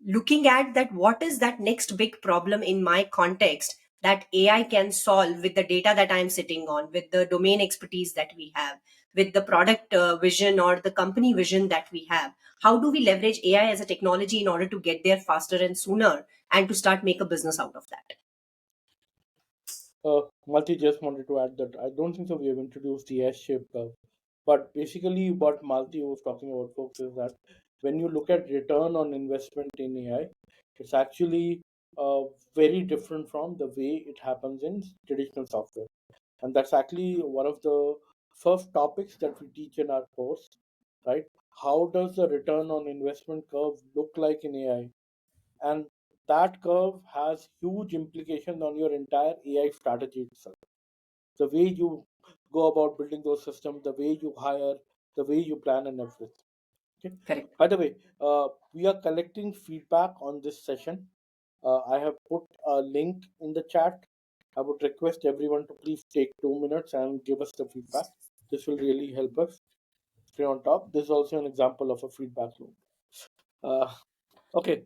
looking at that what is that next big problem in my context that AI can solve with the data that I'm sitting on, with the domain expertise that we have, with the product vision or the company vision that we have. How do we leverage AI as a technology in order to get there faster and sooner and to start make a business out of that?
Malti, just wanted to add that I don't think so. We have introduced the S-shaped curve, but basically, what Malti was talking about, folks, is that when you look at return on investment in AI, it's actually uh, very different from the way it happens in traditional software, and that's actually one of the first topics that we teach in our course, right? How does the return on investment curve look like in AI? And that curve has huge implications on your entire AI strategy itself. The way you go about building those systems, the way you hire, the way you plan and everything. Okay.
Correct.
By the way, we are collecting feedback on this session. I have put a link in the chat. I would request everyone to please take 2 minutes and give us the feedback. This will really help us stay on top. This is also an example of a feedback loop. Uh, okay.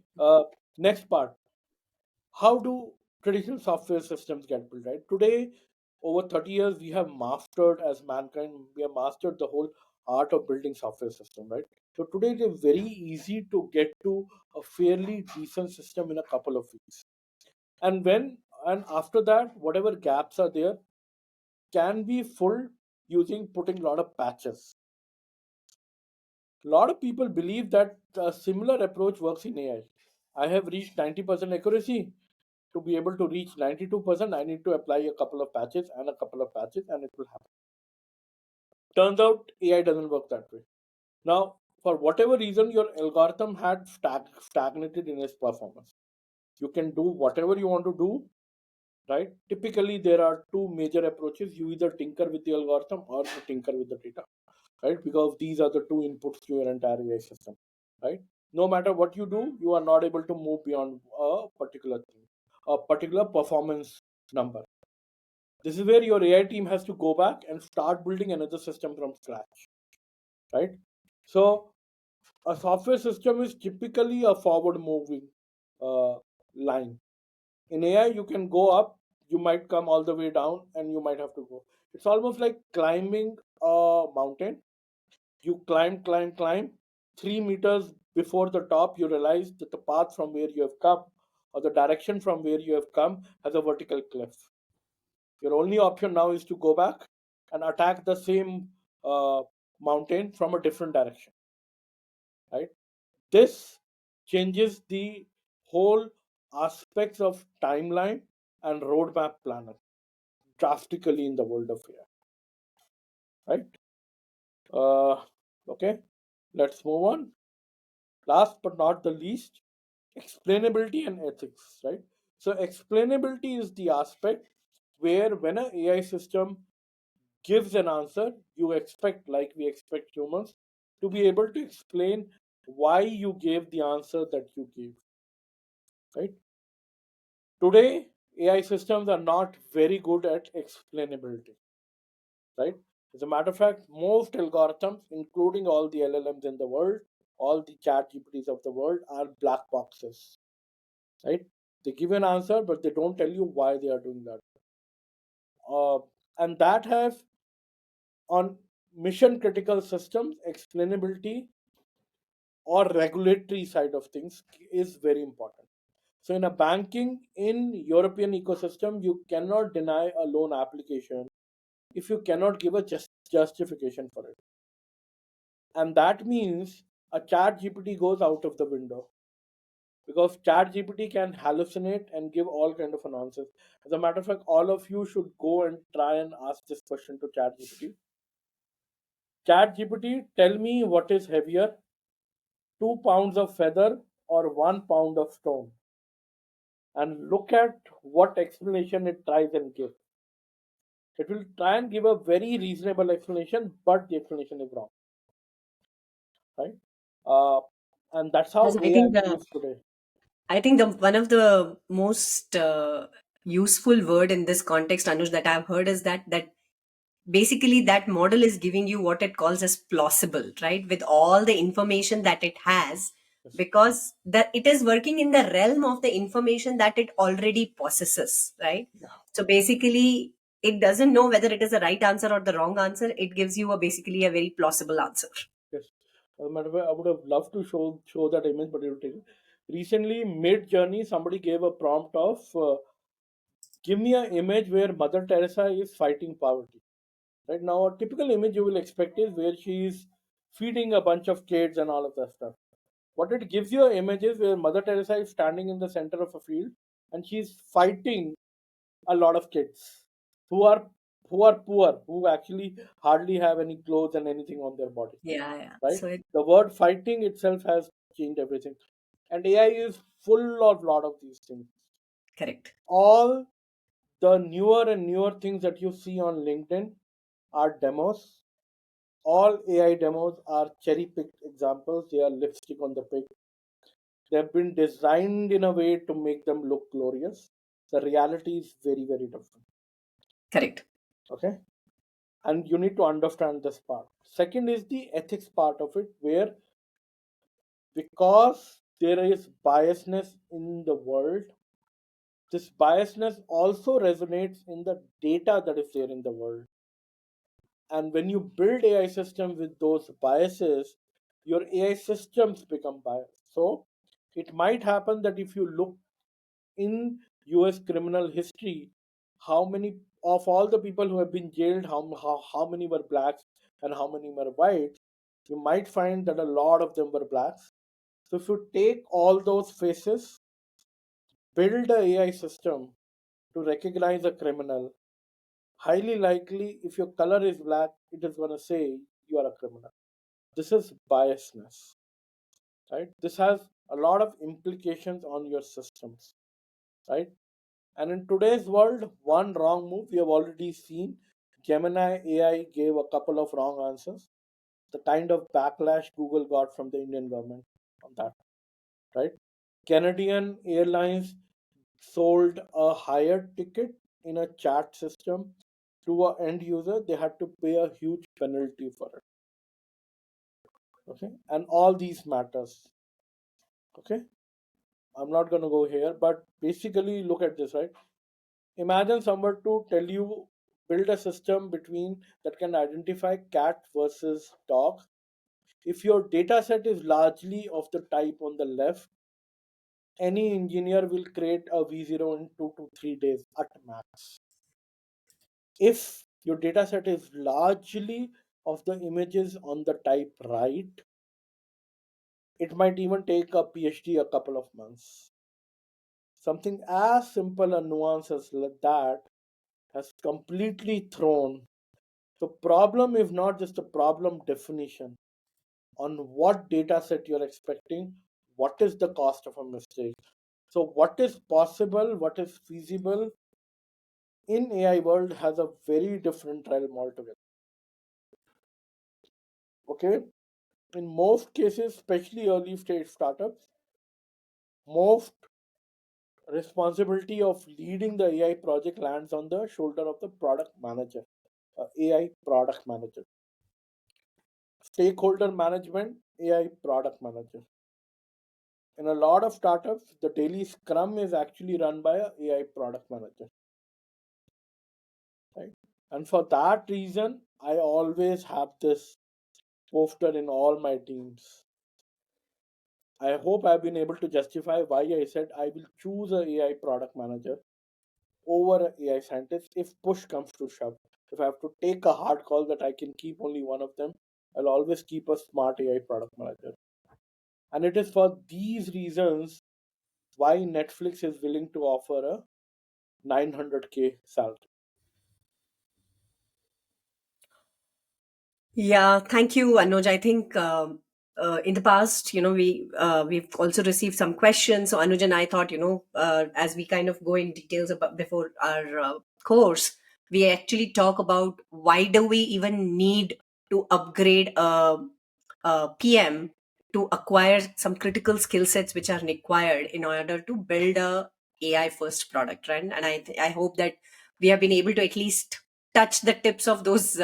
Next part. How do traditional software systems get built, right? Today, over 30 years, we have mastered, as mankind, we have mastered the whole art of building software system, right? So today it is very easy to get to a fairly decent system in a couple of weeks. And when and after that, whatever gaps are there can be full using putting a lot of patches. A lot of people believe that a similar approach works in AI. I have reached 90% accuracy. To be able to reach 92%, I need to apply a couple of patches and a couple of patches, and it will happen. Turns out AI doesn't work that way. Now, for whatever reason, your algorithm had stagnated in its performance. You can do whatever you want to do, right? Typically, there are two major approaches. You either tinker with the algorithm or you tinker with the data, right? Because these are the two inputs to your entire AI system, right? No matter what you do, you are not able to move beyond a particular thing, a particular performance number. This is where your AI team has to go back and start building another system from scratch, right? So a software system is typically a forward moving line. In AI, you can go up, you might come all the way down, and you might have to go. It's almost like climbing a mountain. You climb, climb, climb. 3 meters before the top, you realize that the path from where you have come or the direction from where you have come has a vertical cliff. Your only option now is to go back and attack the same uh, mountain from a different direction, right? This changes the whole aspects of timeline and roadmap planner drastically in the world of AI, right? Uh, okay, let's move on. Last but not the least, explainability and ethics, right? So explainability is the aspect where when an AI system gives an answer, you expect, like we expect humans, to be able to explain why you gave the answer that you gave, right? Today, AI systems are not very good at explainability, right? As a matter of fact, most algorithms, including all the LLMs in the world, all the chat GPTs of the world, are black boxes, right? They give an answer, but they don't tell you why they are doing that. And that has, on mission critical systems, explainability or regulatory side of things is very important. So in a banking in European ecosystem, you cannot deny a loan application if you cannot give a justification for it. And that means a chat GPT goes out of the window because chat GPT can hallucinate and give all kind of nonsense. As a matter of fact, all of you should go and try and ask this question to chat GPT. Chat GPT, tell me what is heavier, 2 pounds of feather or 1 pound of stone, and look at what explanation it tries and gives. It will try and give a very reasonable explanation, but the explanation is wrong, right? Uh, and that's
Yes,
how
I
AI
think
is today.
the one of the most useful word in this context, Anuj, that I've heard is that basically that model is giving you what it calls as plausible, right, with all the information that it has,
Yes.
because that it is working in the realm of the information that it already possesses, right?
Yeah.
So basically it doesn't know whether it is the right answer or the wrong answer. It gives you a basically a very plausible answer.
Yes. As a matter of fact, I would have loved to show that image, but it will take. Recently, mid journey, somebody gave a prompt of give me an image where Mother Teresa is fighting poverty. Right now, a typical image you will expect is where she is feeding a bunch of kids and all of that stuff. What it gives you images where Mother Teresa is standing in the center of a field and she's fighting a lot of kids who are poor, who actually hardly have any clothes and anything on their body.
Yeah, yeah.
Right?
So it
The word fighting itself has changed everything. And AI is full of lot of these things.
correct.
All the newer and newer things that you see on LinkedIn are demos. All AI demos are cherry picked examples. They are lipstick on the pig. They have been designed in a way to make them look glorious. The reality is very, very different.
Correct.
Okay. And you need to understand this part. Second is the ethics part of it, where because there is biasness in the world, this biasness also resonates in the data that is there in the world. And when you build AI systems with those biases, your AI systems become biased. So it might happen that if you look in US criminal history, how many of all the people who have been jailed, how many were blacks and how many were whites, you might find that a lot of them were blacks. So if you take all those faces, build a AI system to recognize a criminal, highly likely if your color is black, it is going to say you are a criminal. This is biasness, right? This has a lot of implications on your systems, right? And in today's world, one wrong move, we have already seen Gemini AI gave a couple of wrong answers. The kind of backlash Google got from the Indian government on that, right? Canadian Airlines sold a higher ticket in a chat system to a end user. They had to pay a huge penalty for it. Okay, and all these matters. Okay, I'm not going to go here, but basically look at this, right? Imagine someone to tell you build a system between that can identify cat versus dog. If your data set is largely of the type on the left, any engineer will create a V0 in 2 to 3 days at max. If your data set is largely of the images on the type right, it might even take a PhD a couple of months. Something as simple and nuanced as that has completely thrown. The problem is not just a problem definition. on what data set you're expecting, what is the cost of a mistake. So what is possible, what is feasible in AI world has a very different realm altogether. Okay, in most cases, especially early stage startups, most responsibility of leading the AI project lands on the shoulder of the product manager, AI product manager. Stakeholder management, AI product manager. In a lot of startups, the daily scrum is actually run by a AI product manager, right? And for that reason, I always have this poster in all my teams. I hope I've been able to justify why I said I will choose a AI product manager over a AI scientist if push comes to shove. If I have to take a hard call that I can keep only one of them, I'll always keep a smart AI product manager. And it is for these reasons why Netflix is willing to offer a 900K salary.
Yeah, thank you, Anuj. I think in the past, we've also received some questions. So Anuj and I thought, as we kind of go in details about before our course, we actually talk about why do we even need to upgrade a PM to acquire some critical skill sets which are required in order to build a AI first product, right? And I hope that we have been able to at least touch the tips of those.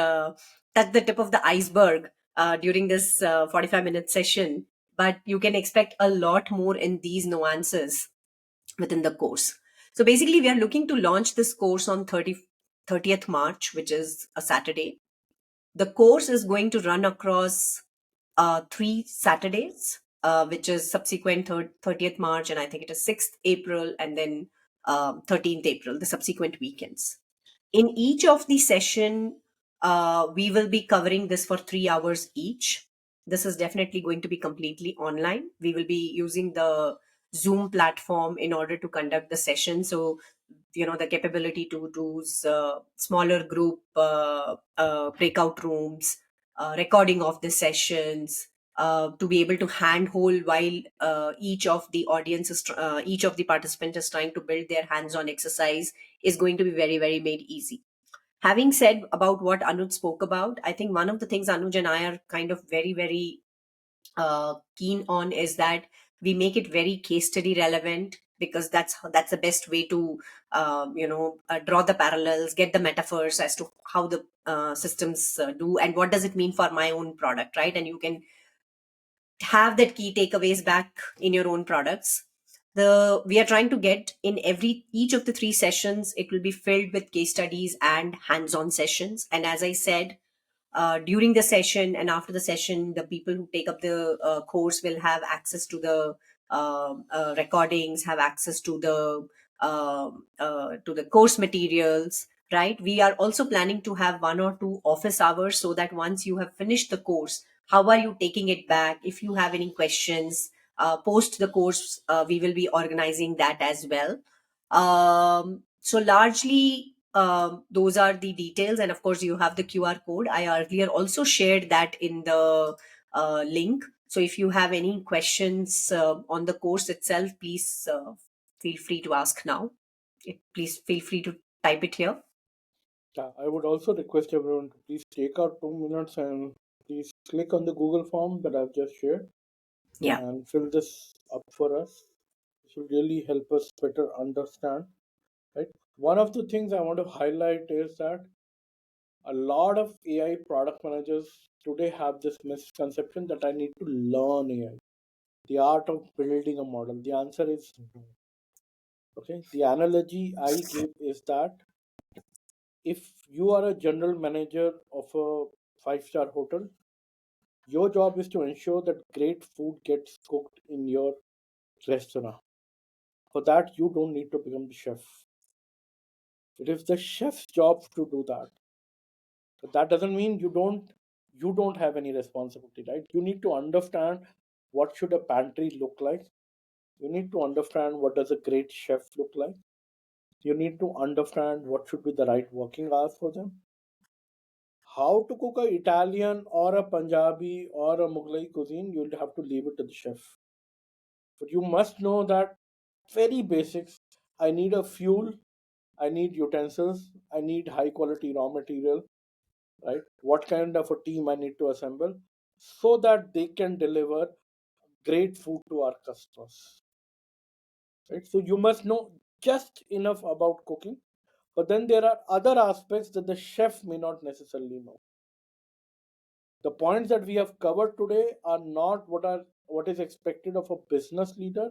Touch the tip of the iceberg during this 45-minute session, but you can expect a lot more in these nuances within the course. So basically, we are looking to launch this course on 30th March, which is a Saturday. The course is going to run across 3 Saturdays, which is subsequent 30th March, and I think it is 6th April, and then 13th April, the subsequent weekends. In each of the session, we will be covering this for 3 hours each. This is definitely going to be completely online. We will be using the Zoom platform in order to conduct the session. So, the capability to use smaller group breakout rooms, recording of the sessions, to be able to handhold while each of the participants is trying to build their hands-on exercise is going to be very, very made easy. Having said about what Anuj spoke about, I think one of the things Anuj and I are kind of very, very keen on is that we make it very case study relevant, because that's the best way to draw the parallels, get the metaphors as to how the systems do and what does it mean for my own product, right? And you can have that key takeaways back in your own products. The We are trying to get in every each of the 3 sessions, it will be filled with case studies and hands-on sessions. And as I said, during the session and after the session, the people who take up the course will have access to the recordings, have access to the course materials. Right? We are also planning to have 1 or 2 office hours, so that once you have finished the course, how are you taking it back? If you have any questions post the course, we will be organizing that as well. So largely, those are the details, and of course, you have the QR code. I earlier also shared that in the link. So if you have any questions on the course itself, please feel free to ask now. Please feel free to type it here.
Yeah, I would also request everyone to please take out 2 minutes and please click on the Google form that I've just shared
Yeah.
and fill this up for us. This will really help us better understand. Right. One of the things I want to highlight is that a lot of AI product managers today have this misconception that I need to learn AI, the art of building a model. The answer is no. Okay. The analogy I give is that if you are a general manager of a five-star hotel, your job is to ensure that great food gets cooked in your restaurant. For that, you don't need to become the chef. It is the chef's job to do that. But that doesn't mean you don't have any responsibility, right? You need to understand what should a pantry look like. You need to understand what does a great chef look like. You need to understand what should be the right working hours for them. How to cook a Italian or a Punjabi or a Mughlai cuisine, you'll have to leave it to the chef. But you must know that very basics. I need a fuel, I need utensils, I need high quality raw material, right? What kind of a team I need to assemble so that they can deliver great food to our customers, right? So you must know just enough about cooking, but then there are other aspects that the chef may not necessarily know. The points that we have covered today are not what is expected of a business leader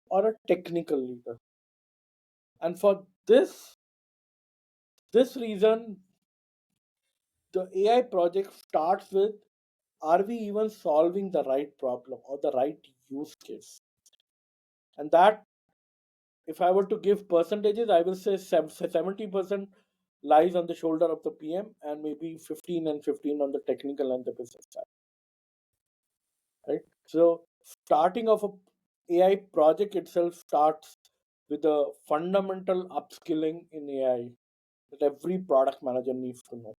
or a technical leader. And for this reason, the AI project starts with, are we even solving the right problem or the right use case? And that, if I were to give percentages, I will say 70% lies on the shoulder of the PM and maybe 15 and 15 on the technical and the business side, right? So starting of a AI project itself starts with a fundamental upskilling in AI that every product manager needs to know.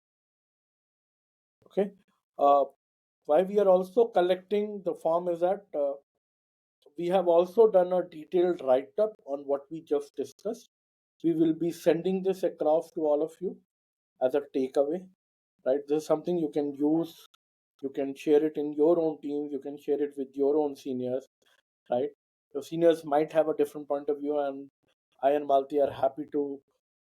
Okay. Uh, why we are also collecting the form is that we have also done a detailed write up on what we just discussed. We will be sending this across to all of you as a takeaway, right? This is something you can use. You can share it in your own teams. You can share it with your own seniors, right? Your seniors might have a different point of view, and I and Malti are happy to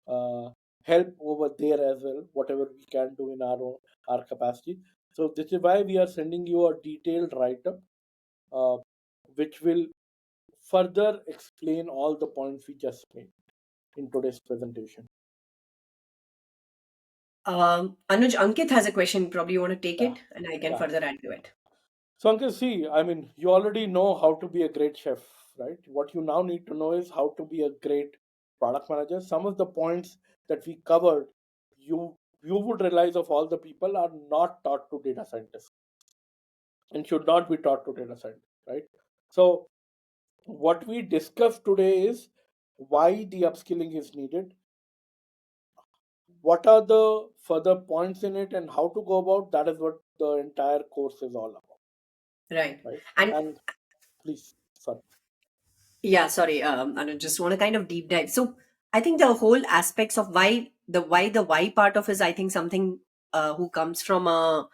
uh, help over there as well, whatever we can do in our capacity. So this is why we are sending you a detailed write up, uh, which will further explain all the points we just made in today's presentation.
Anuj, Ankit has a question. Probably you want to take
Yeah,
it, and I can
yeah.
further add to it.
So, Ankit, see, I mean, you already know how to be a great chef, right? What you now need to know is how to be a great product manager. Some of the points that we covered, you would realize of all the people are not taught to data scientists and should not be taught to data scientists, right? So, what we discussed today is why the upskilling is needed, what are the further points in it, and how to go about. That is what the entire course is all about,
Right.
right?
And
And please, sorry.
yeah, sorry, I just want to kind of deep dive. So I think the whole aspects of why part of is, I think, something who comes from a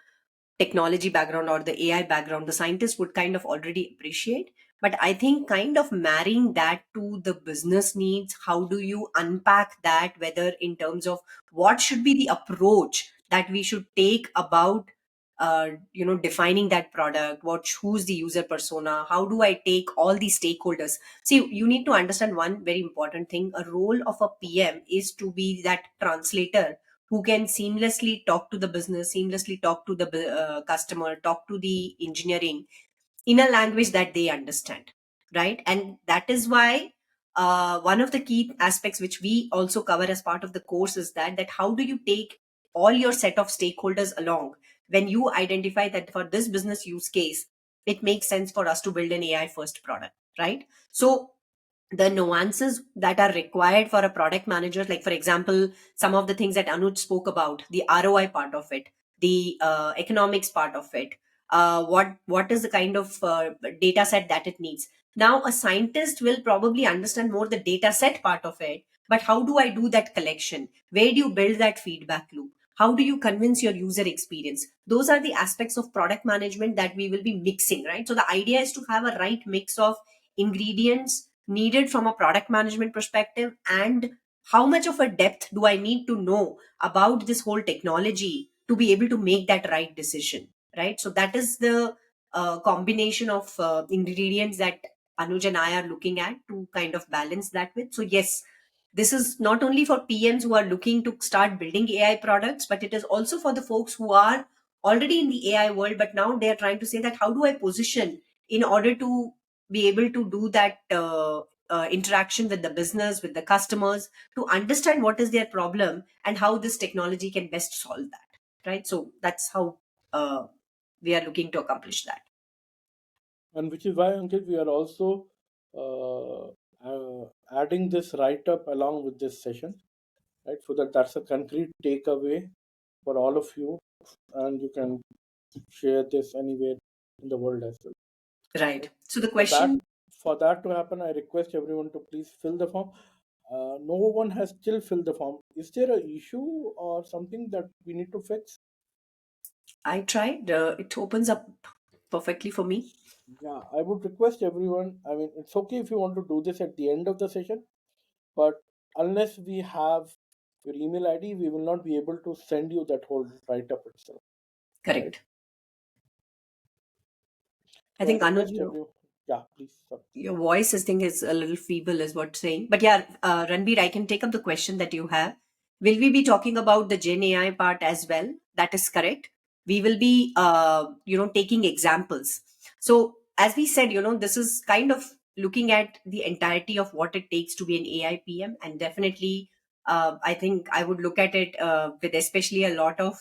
technology background or the AI background, the scientist would kind of already appreciate. But I think kind of marrying that to the business needs, how do you unpack that, whether in terms of what should be the approach that we should take about defining that product, who's the user persona, how do I take all these stakeholders. See, you need to understand one very important thing. A role of a PM is to be that translator who can seamlessly talk to the business, seamlessly talk to the customer, talk to the engineering in a language that they understand, right? And that is why one of the key aspects which we also cover as part of the course is that how do you take all your set of stakeholders along when you identify that for this business use case it makes sense for us to build an AI first product, right? So the nuances that are required for a product manager, like for example some of the things that Anuj spoke about, the ROI part of it, the economics part of it, what is the kind of data set that it needs. Now a scientist will probably understand more the data set part of it, but how do I do that collection, where do you build that feedback loop, how do you convince your user experience? Those are the aspects of product management that we will be mixing, right? So the idea is to have a right mix of ingredients needed from a product management perspective, and how much of a depth do I need to know about this whole technology to be able to make that right decision, right? So that is the combination of ingredients that Anuj and I are looking at to kind of balance that with. So yes, this is not only for PMs who are looking to start building AI products, but it is also for the folks who are already in the AI world, but now they are trying to say that how do I position in order to be able to do that interaction with the business, with the customers, to understand what is their problem and how this technology can best solve that, right? So that's how we are looking to accomplish that.
And which is why, Ankit, we are also uh, adding this write up along with this session, right? So that's a concrete takeaway for all of you and you can share this anywhere in the world as well.
Right.
Right?
So the
For that,
question,
for that to happen, I request everyone to please fill the form. No one has still filled the form. Is there a issue or something that we need to fix?
I tried. It opens up perfectly for me.
Yeah, I would request everyone. I mean, it's okay if you want to do this at the end of the session, but unless we have your email ID, we will not be able to send you that whole write up itself. Right?
Correct. I
So I
think Anuj,
request everyone. Yeah, please. Sir.
your voice, I think, is a little feeble, is what saying. But yeah, Ranbir, I can take up the question that you have. Will we be talking about the Gen AI part as well? That is correct. We will be, taking examples. So as we said, this is kind of looking at the entirety of what it takes to be an AI PM, and definitely, I think I would look at it with especially a lot of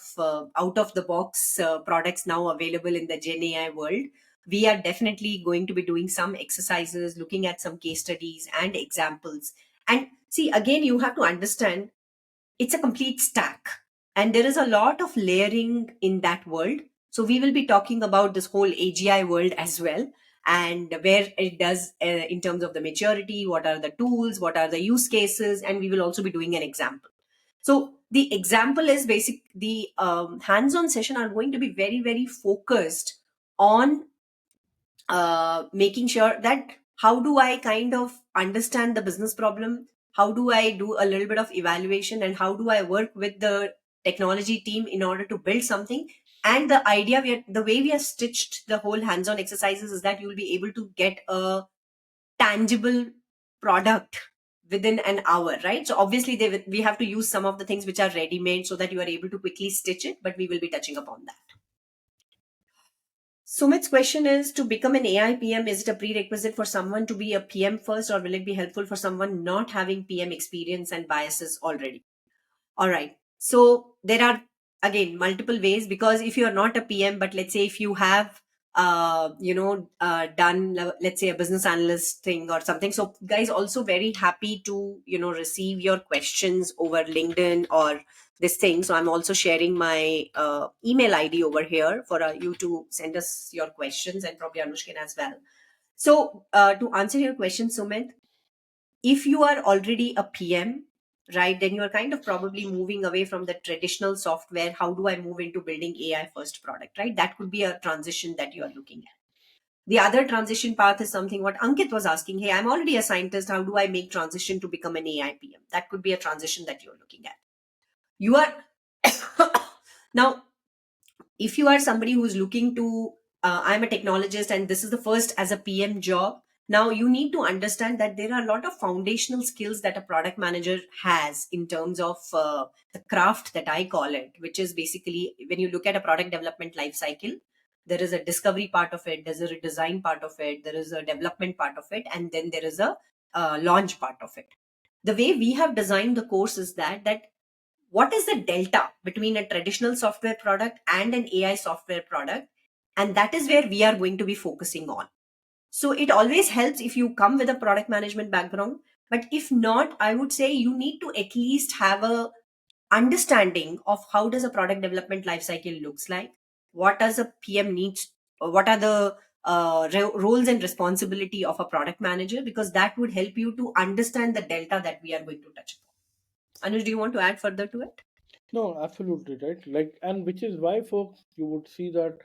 out of the box products now available in the Gen AI world. We are definitely going to be doing some exercises, looking at some case studies and examples. And see, again, you have to understand it's a complete stack, and there is a lot of layering in that world. So we will be talking about this whole AGI world as well, and where it does in terms of the maturity, what are the tools, what are the use cases, and we will also be doing an example. So the example is basic. The hands-on session are going to be very, very focused on making sure that how do I kind of understand the business problem, how do I do a little bit of evaluation, and how do I work with the technology team in order to build something. And the idea, the way we have stitched the whole hands-on exercises is that you will be able to get a tangible product within an hour, right? So obviously we have to use some of the things which are ready made so that you are able to quickly stitch it, but we will be touching upon that. Sumit's question is, to become an AI PM, is it a prerequisite for someone to be a PM first, or will it be helpful for someone not having PM experience and biases already? All right. So there are again multiple ways, because if you are not a PM, but let's say if you have done, let's say, a business analyst thing or something. So guys, also very happy to receive your questions over LinkedIn or this thing. So I'm also sharing my email ID over here for you to send us your questions, and probably Anushkin as well. So to answer your question, Sumit, if you are already a PM, right, then you are kind of probably moving away from the traditional software. How do I move into building AI first product, right? That could be a transition that you are looking at. The other transition path is something what Ankit was asking. Hey, I'm already a scientist. How do I make transition to become an AI PM? That could be a transition that you're looking at. You are now, if you are somebody who's looking to I'm a technologist and this is the first as a PM job, now you need to understand that there are a lot of foundational skills that a product manager has in terms of the craft that I call it, which is basically when you look at a product development life cycle, there is a discovery part of it, there's a design part of it, there is a development part of it, and then there is a launch part of it. The way we have designed the course is that what is the delta between a traditional software product and an AI software product? And that is where we are going to be focusing on. So it always helps if you come with a product management background. But if not, I would say you need to at least have a understanding of how does a product development lifecycle looks like, what does a PM needs, what are the roles and responsibility of a product manager, because that would help you to understand the delta that we are going to touch upon. Anuj, do you want to add further to it?
No, absolutely right. Like, and which is why, folks, you would see that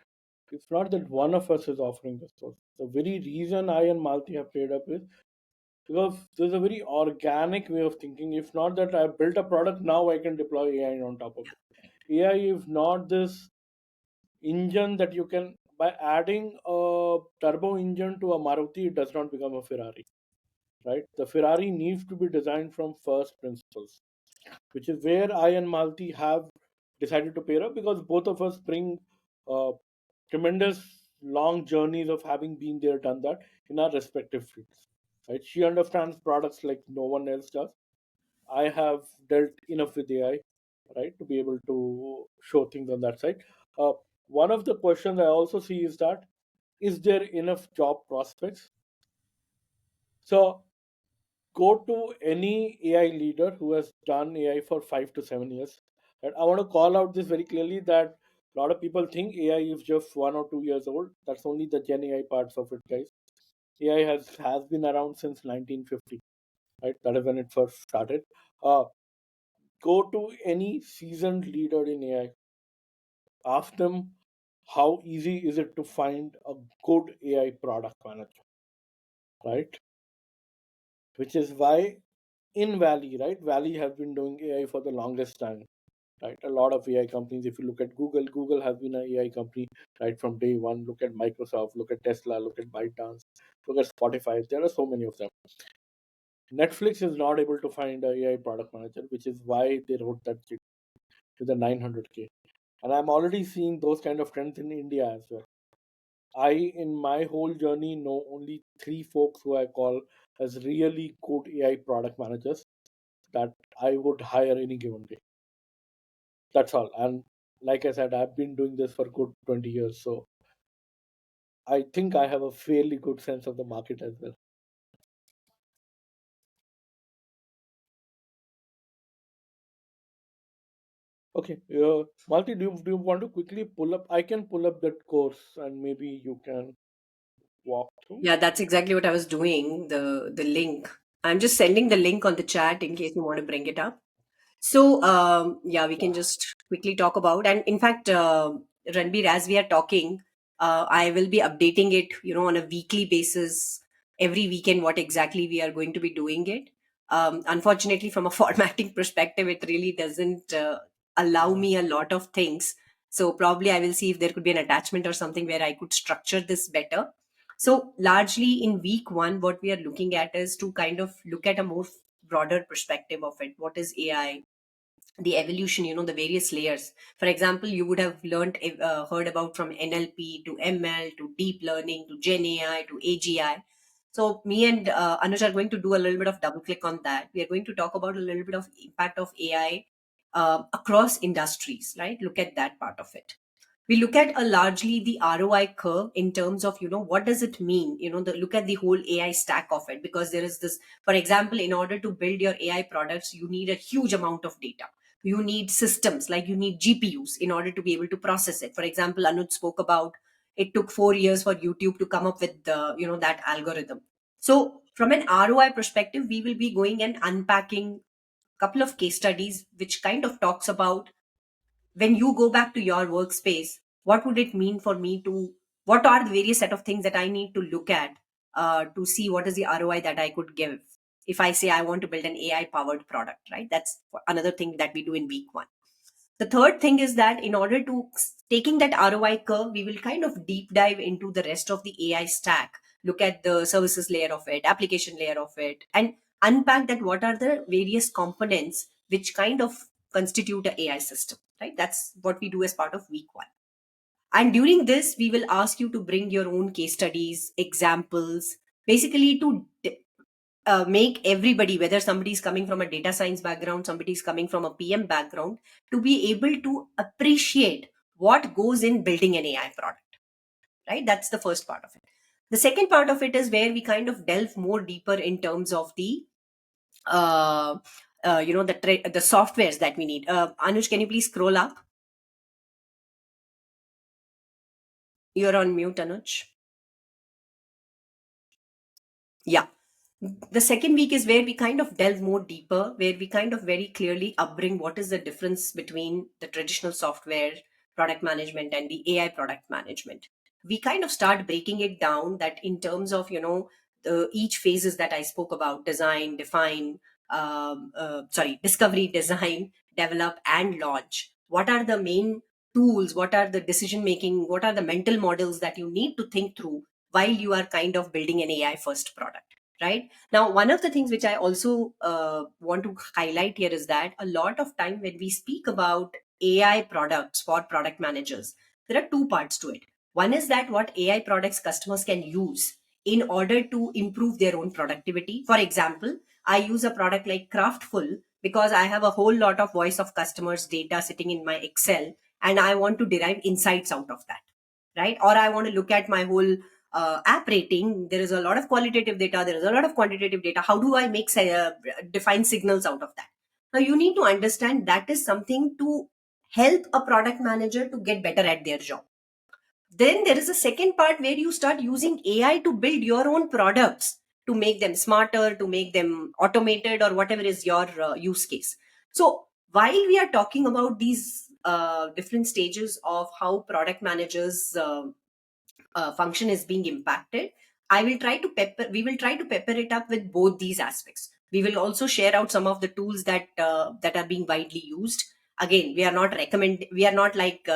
it's not that one of us is offering this course. The very reason I and Malti have paired up is because there's a very organic way of thinking. If not that I built a product, now I can deploy AI on top of it. AI is not this engine that you can, by adding a turbo engine to a Maruti, it does not become a Ferrari, right? The Ferrari needs to be designed from first principles, which is where I and Malti have decided to pair up because both of us bring uh, tremendous long journeys of having been there, done that in our respective fields. Right? She understands products like no one else does. I have dealt enough with AI, right, to be able to show things on that side. Uh, One of the questions I also see is there enough job prospects? So go to any AI leader who has done AI for 5 to 7 years. And I want to call out this very clearly that A lot of people think AI is just 1 or 2 years old. That's only the Gen AI parts of it, guys. AI has been around since 1950, right? That is when it first started. Uh, Go to any seasoned leader in AI, ask them how easy is it to find a good AI product manager, right? Which is why in Valley, right? Valley has been doing AI for the longest time, right? A lot of AI companies, if you look at Google, Google has been an AI company right from day one. Look at Microsoft, look at Tesla, look at ByteDance, look at Spotify. There are so many of them. Netflix is not able to find a AI product manager, which is why they wrote that chip to the 900K. And I'm already seeing those kind of trends in India as well. I, in my whole journey, know only three folks who I call as really good AI product managers that I would hire any given day. That's all. And like I said, I've been doing this for good 20 years. So I think I have a fairly good sense of the market as well. Okay. Malti, do you want to quickly pull up? I can pull up that course and maybe you can walk through.
Yeah, that's exactly what I was doing. The link. I'm just sending the link on the chat in case you want to bring it up. So, yeah, we
Yeah.
can just quickly talk about. And in fact, Ranbir, as we are talking, I will be updating it, on a weekly basis, every weekend, what exactly we are going to be doing it. Unfortunately, from a formatting perspective, it really doesn't allow
Yeah.
me a lot of things. So, probably I will see if there could be an attachment or something where I could structure this better. So, largely in week one, what we are looking at is to kind of look at a more broader perspective of it. What is AI? The evolution, the various layers. For example, you would have heard about from NLP to ML to deep learning to Gen AI to AGI. So me and Anuj are going to do a little bit of double click on that. We are going to talk about a little bit of impact of AI across industries, right? Look at that part of it. We look at a largely the ROI curve in terms of, what does it mean, look at the whole AI stack of it, because there is this, for example, in order to build your AI products, you need a huge amount of data. You need systems, like you need GPUs in order to be able to process it. For example, Anuj spoke about it took 4 years for YouTube to come up with the, that algorithm. So from an ROI perspective, we will be going and unpacking a couple of case studies which kind of talks about, when you go back to your workspace, what would it mean for me to, what are the various set of things that I need to look at to see what is the ROI that I could give if I say I want to build an AI powered product, right? That's another thing that we do in week one. The third thing is that in order to taking that ROI curve, we will kind of deep dive into the rest of the AI stack, look at the services layer of it, application layer of it, and unpack that what are the various components which kind of constitute a AI system, right? That's what we do as part of week one. And during this, we will ask you to bring your own case studies, examples, basically to make everybody, whether somebody is coming from a data science background, somebody is coming from a PM background, to be able to appreciate what goes in building an AI product, right? That's the first part of it. The second part of it is where we kind of delve more deeper in terms of the uh, the softwares that we need. Anuj, can you please scroll up? You're on mute, Anuj. Yeah. The second week is where we kind of delve more deeper, where we kind of very clearly upbring what is the difference between the traditional software product management and the AI product management. We kind of start breaking it down that in terms of, each phases that I spoke about: design, define, discovery, design, develop, and launch. What are the main tools? What are the decision making? What are the mental models that you need to think through while you are kind of building an AI first product, right? Now, one of the things which I also want to highlight here is that a lot of time when we speak about AI products for product managers, there are two parts to it. One is that what AI products customers can use in order to improve their own productivity. For example, I use a product like Craftful because I have a whole lot of voice of customers data sitting in my Excel, and I want to derive insights out of that, right? Or I want to look at my whole app rating. There is a lot of qualitative data, there is a lot of quantitative data. How do I define signals out of that? Now you need to understand that is something to help a product manager to get better at their job. Then there is a second part where you start using AI to build your own products, to make them smarter, to make them automated, or whatever is your use case. So while we are talking about these different stages of how product managers function is being impacted, we will try to pepper it up with both these aspects. We will also share out some of the tools that are being widely used. Again, we are not like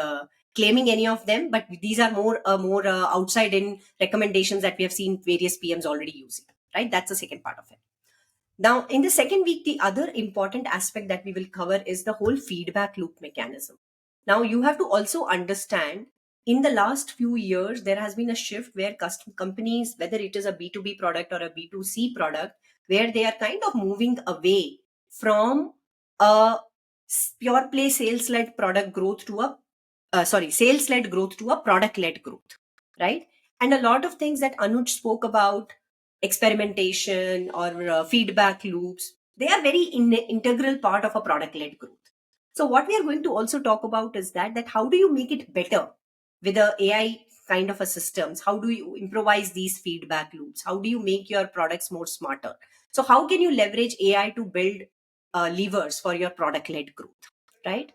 claiming any of them, but these are more outside in recommendations that we have seen various PMs already using, right? That's the second part of it. Now, in the second week, the other important aspect that we will cover is the whole feedback loop mechanism. Now, you have to also understand, in the last few years, there has been a shift where custom companies, whether it is a B2B product or a B2C product, where they are kind of moving away from a pure play sales led product growth to a sales led growth to a product led growth, right? And a lot of things that Anuj spoke about, experimentation or feedback loops, they are very integral part of a product led growth. So what we are going to also talk about is that how do you make it better with the AI kind of a systems? How do you improvise these feedback loops? How do you make your products more smarter? So how can you leverage AI to build levers for your product led growth, right?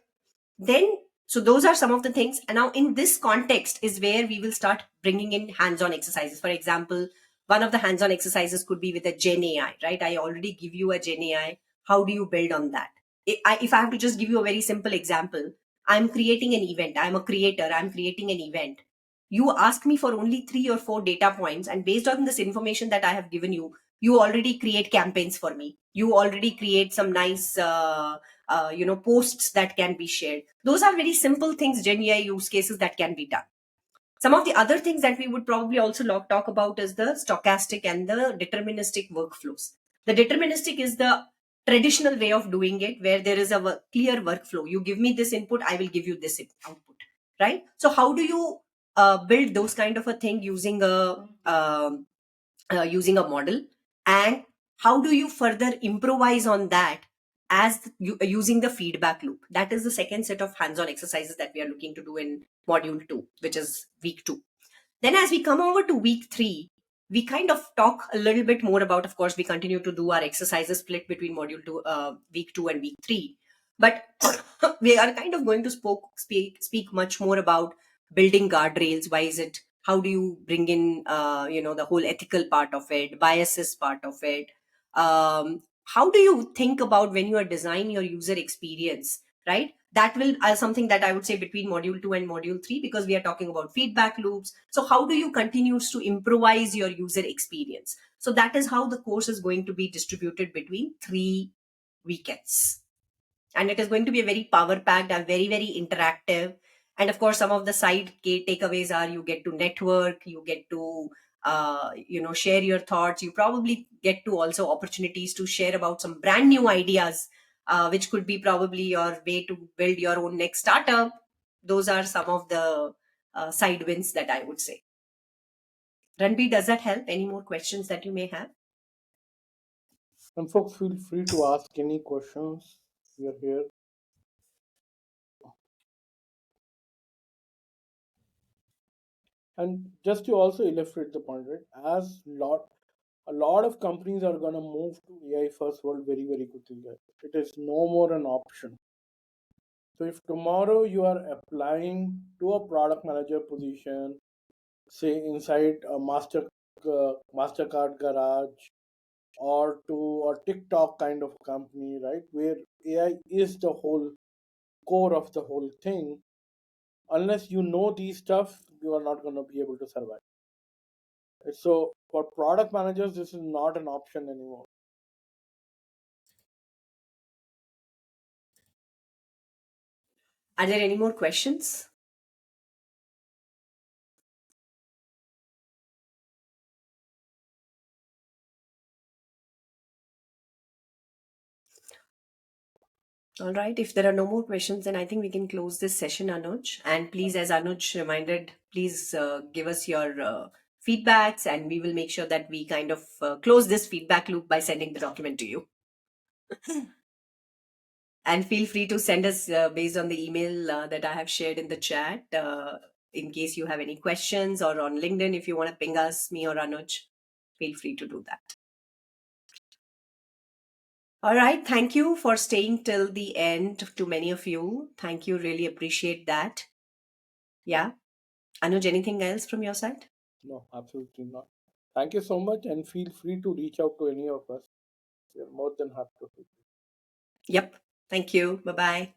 Then, so those are some of the things. And now in this context is where we will start bringing in hands-on exercises. For example, one of the hands-on exercises could be with a Gen AI, right? I already give you a Gen AI. How do you build on that? If I have to just give you a very simple example, I'm creating an event. I'm a creator. I'm creating an event. You ask me for only 3 or 4 data points, and based on this information that I have given you, you already create campaigns for me. You already create some nice posts that can be shared. Those are very simple things, Gen AI use cases that can be done. Some of the other things that we would probably also talk about is the stochastic and the deterministic workflows. The deterministic is the traditional way of doing it, where there is a clear workflow. You give me this input, I will give you this output, right? So how do you build those kind of a thing using a model, and how do you further improvise on that using the feedback loop? That is the second set of hands-on exercises that we are looking to do in module 2, which is week 2. Then as we come over to week 3, we kind of talk a little bit more about, of course, we continue to do our exercises split between module 2, week 2 and week 3. But we are kind of going to speak much more about building guardrails. Why is it? How do you bring in, the whole ethical part of it, biases part of it? How do you think about when you are designing your user experience, right? That will something that I would say between module 2 and module 3, because we are talking about feedback loops. So how do you continue to improvise your user experience? So that is how the course is going to be distributed between 3 weekends, and it is going to be a very power packed and very very interactive. And of course, some of the side key takeaways are, you get to network, you get to share your thoughts. You probably get to also opportunities to share about some brand new ideas, which could be probably your way to build your own next startup. Those are some of the side wins that I would say. Ranbir, does that help? Any more questions that you may have?
And folks, feel free to ask any questions. We are here. And just to also illustrate the point, right? A lot of companies are gonna move to AI first world very, very quickly, guys. It is no more an option. So if tomorrow you are applying to a product manager position, say inside a Mastercard garage, or to a TikTok kind of company, right, where AI is the whole core of the whole thing, unless you know these stuff, you are not going to be able to survive. So for product managers, this is not an option anymore.
Are there any more questions? All right. If there are no more questions, then I think we can close this session, Anuj. And please, as Anuj reminded, please give us your feedbacks, and we will make sure that we kind of close this feedback loop by sending the document to you. And feel free to send us based on the email that I have shared in the chat. In case you have any questions, or on LinkedIn, if you want to ping us, me or Anuj, feel free to do that. All right. Thank you for staying till the end, to many of you. Thank you. Really appreciate that. Yeah. Anuj, anything else from your side?
No, absolutely not. Thank you so much, and feel free to reach out to any of us. We are more than happy to help you.
Yep. Thank you. Bye bye.